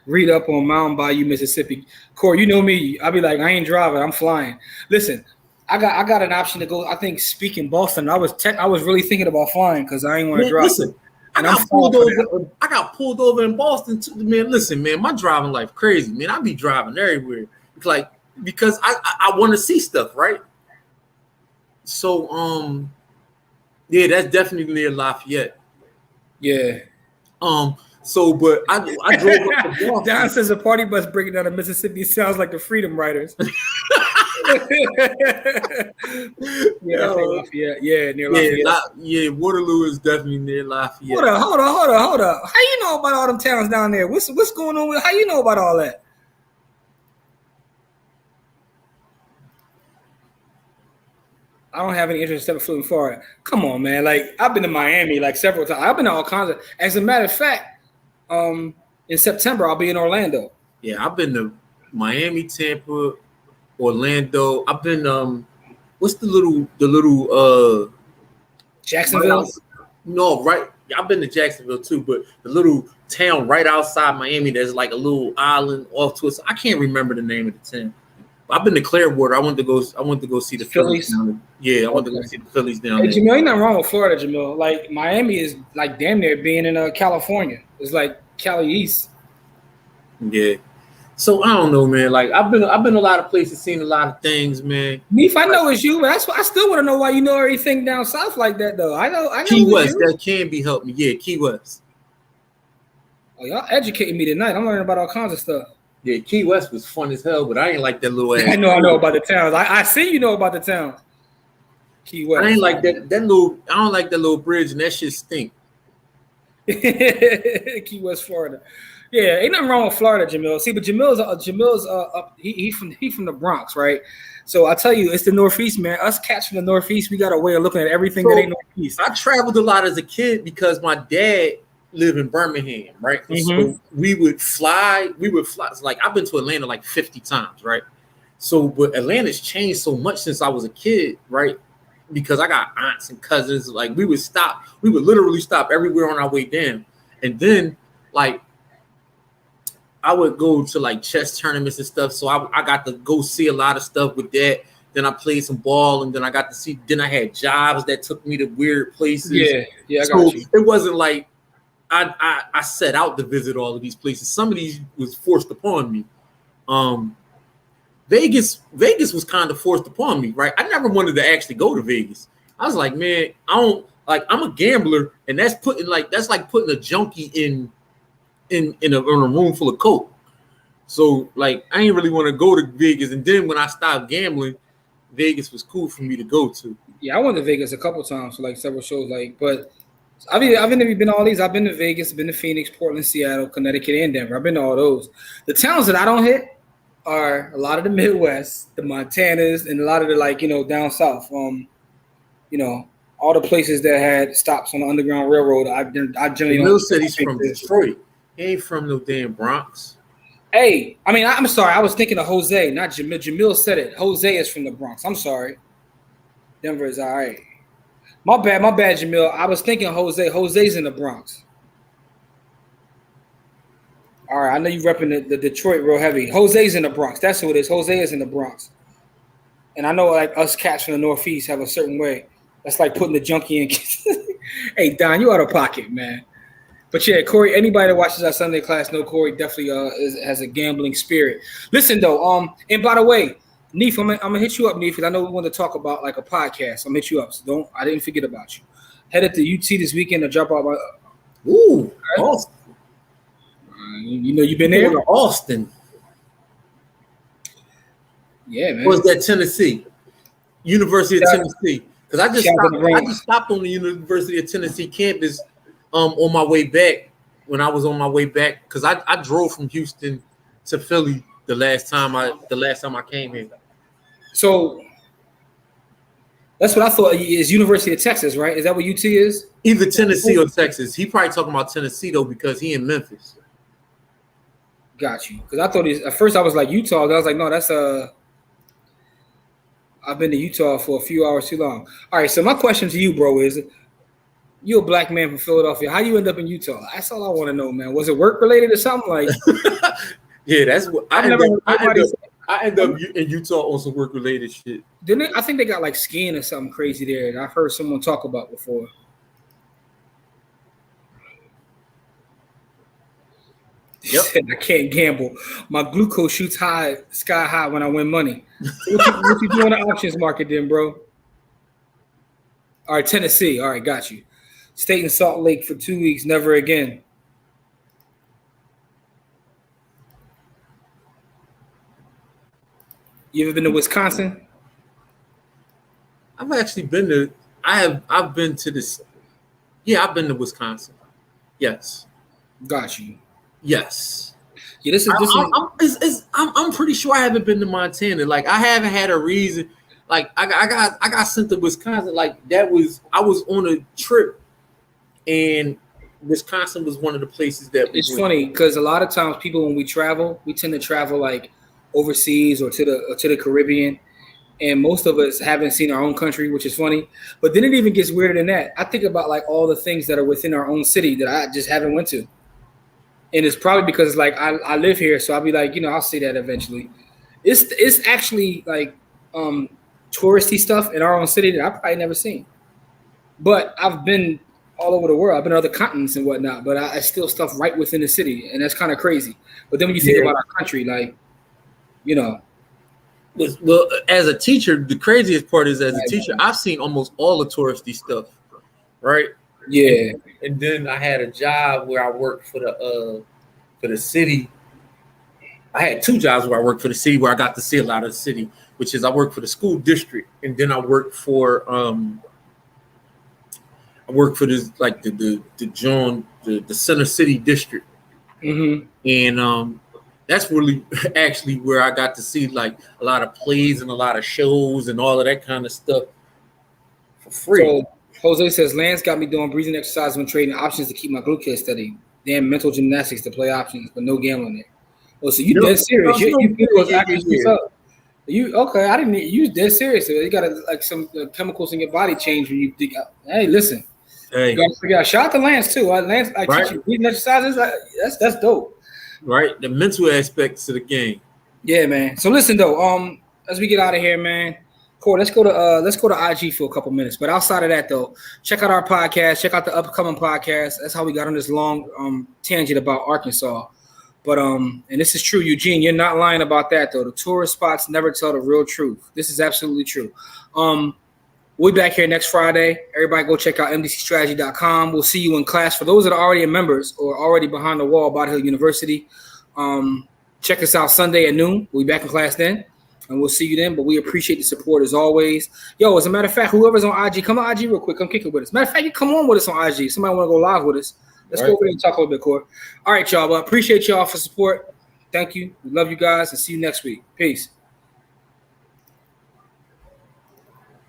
Read up on Mountain Bayou, Mississippi. Corey, you know me. I'll be like, I ain't driving, I'm flying. Listen, I got an option to go. I think speaking Boston, I was really thinking about flying because I ain't want to drive. Listen, I got pulled over in Boston too. Man, listen, man, my driving life crazy, man. I be driving everywhere. Because I want to see stuff, right? So yeah, that's definitely near Lafayette. Yeah. So, but I drove up to Boston. Don says a party bus breaking down to Mississippi sounds like the Freedom Riders. Near Lafayette. Waterloo is definitely near Lafayette. Hold up. How you know about all them towns down there? What's going on how you know about all that? I don't have any interest in flying forward. Come on, man. Like, I've been to Miami like several times. I've been to all kinds of. As a matter of fact, in September I'll be in Orlando. Yeah, I've been to Miami, Tampa, Orlando. I've been what's the little Jacksonville? Right. I've been to Jacksonville too, but the little town right outside Miami, there's like a little island off to it. I can't remember the name of the town. I've been to Clearwater. I went to go see the Phillies. Yeah, I went to go see the Phillies down there. Jamil, ain't nothing wrong with Florida, Jamil. Like Miami is like damn near being in California. It's like Cali East. Yeah. So I don't know, man. Like I've been a lot of places, seen a lot of things, man. If I know it's you, but that's why I still want to know why you know everything down south like that, though. I know. Key West, that can be helped me. Yeah, Key West. Oh, y'all educating me tonight. I'm learning about all kinds of stuff. Yeah, Key West was fun as hell, but I ain't like that little ass. I know about the towns. I see you know about the towns. Key West. I ain't like that little. I don't like that little bridge, and that shit stink. Key West, Florida. Yeah, ain't nothing wrong with Florida, Jamil. See, but Jamil's up. He from the Bronx, right? So I tell you, it's the Northeast, man. Us cats from the Northeast, we got a way of looking at everything that ain't Northeast. I traveled a lot as a kid because my dad lived in Birmingham, right? Mm-hmm. So we would fly. So like I've been to Atlanta like 50 times, right? So, but Atlanta's changed so much since I was a kid, right? Because I got aunts and cousins. Like we would literally stop everywhere on our way down, and then like I would go to like chess tournaments and stuff. So I got to go see a lot of stuff with that. Then I played some ball, and then I got to see. Then I had jobs that took me to weird places. Yeah. I got you. It wasn't like I set out to visit all of these places. Some of these was forced upon me. Vegas was kind of forced upon me, right? I never wanted to actually go to Vegas. I was like, man, I'm a gambler, and that's like putting a junkie in a room full of coke. So like I ain't really want to go to Vegas. And then when I stopped gambling, Vegas was cool for me to go to. Yeah, I went to Vegas a couple times for like several shows, but I've never been to all these. I've been to Vegas, been to Phoenix, Portland, Seattle, Connecticut, and Denver. I've been to all those. The towns that I don't hit are a lot of the Midwest, the Montanas, and a lot of the down south. All the places that had stops on the Underground Railroad. I generally don't. Will said he's from Detroit. He ain't from no damn Bronx. Hey, I mean, I'm sorry. I was thinking of Jose, not Jamil. Jamil said it. Jose is from the Bronx. I'm sorry. Denver is all right. My bad, Jamil. I was thinking Jose. Jose's in the Bronx. All right, I know you repping the Detroit real heavy. Jose's in the Bronx. That's who it is. Jose is in the Bronx. And I know like us cats from the Northeast have a certain way. That's like putting the junkie in. Hey, Don, you out of pocket, man. But yeah, Corey, anybody that watches our Sunday class know Corey definitely has a gambling spirit. Listen though, and by the way, Neef, I'm gonna hit you up, Neef, because I know we want to talk about like a podcast. I'm gonna hit you up. So I didn't forget about you. Headed to UT this weekend to drop out my Ooh, awesome. You know, you've been there. Austin. Yeah, man. Or was that Tennessee? University of Tennessee. Because I just stopped on the University of Tennessee campus on my way back when I was on my way back. Because I drove from Houston to Philly the last time I came here. So that's what I thought is University of Texas, right? Is that what UT is? Either Tennessee or Texas. He probably talking about Tennessee though, because he in Memphis. Got you. Because I thought at first I was like Utah. I was like, no, that's I've been to Utah for a few hours too long. All right, so my question to you, bro, is you're a black man from Philadelphia. How you end up in Utah? That's all I want to know, man. Was it work related or something? Like, yeah, that's what I end up in Utah on some work related shit. I think they got like skiing or something crazy there that I've heard someone talk about before. Yep. I can't gamble. My glucose shoots sky high when I win money. So what you do in the options market then, bro? All right, Tennessee. All right, got you. Stayed in Salt Lake for 2 weeks, never again. You ever been to Wisconsin? I've actually been to. I've been to this. Yeah, I've been to Wisconsin. Yes. Got you. Yes. Yeah, I'm pretty sure I haven't been to Montana. Like I haven't had a reason. Like I got sent to Wisconsin. Like I was on a trip, and Wisconsin was one of the places that. It's funny because a lot of times people when we travel, we tend to travel like overseas or to the Caribbean, and most of us haven't seen our own country, which is funny. But then it even gets weirder than that. I think about like all the things that are within our own city that I just haven't went to. And it's probably because like I live here, so I'll be like, I'll see that eventually. It's actually like touristy stuff in our own city that I've probably never seen. But I've been all over the world. I've been to other continents and whatnot, but I still stuff right within the city, and that's kind of crazy. But then when you think about our country, like, Well, as a teacher, the craziest part is as a teacher, I've seen almost all the touristy stuff, right? Yeah. And then I had a job where I worked for the city. I had 2 jobs where I worked for the city where I got to see a lot of the city, which is I worked for the school district, and then I worked for this like the Center City district, and that's really actually where I got to see like a lot of plays and a lot of shows and all of that kind of stuff for free. So Jose says, Lance got me doing breathing exercises when trading options to keep my glucose steady. Damn mental gymnastics to play options, but no gambling there. Oh, so you dead serious? You okay? I didn't. You dead serious? You got like some chemicals in your body change when you dig out. Hey, listen. Hey, you gotta figure out. Shout out to Lance too. Lance, I teach you breathing exercises. That's dope. Right, the mental aspects of the game. Yeah, man. So listen though, as we get out of here, man. Cool. Let's go to IG for a couple minutes. But outside of that though, check out our podcast. Check out the upcoming podcast. That's how we got on this long tangent about Arkansas. But and this is true, Eugene. You're not lying about that though. The tourist spots never tell the real truth. This is absolutely true. We'll be back here next Friday. Everybody go check out bfbccd.com. We'll see you in class. For those that are already members or already behind the wall, Bot Hill University, check us out Sunday at noon. We'll be back in class then, and we'll see you then. But we appreciate the support as always. Yo, as a matter of fact, whoever's on IG, come on IG real quick. Come kick it with us. Matter of fact, you come on with us on IG. Somebody want to go live with us. Let's go over there and talk a little bit, Court. All right, y'all. But appreciate y'all for support. Thank you. We love you guys, and see you next week. Peace.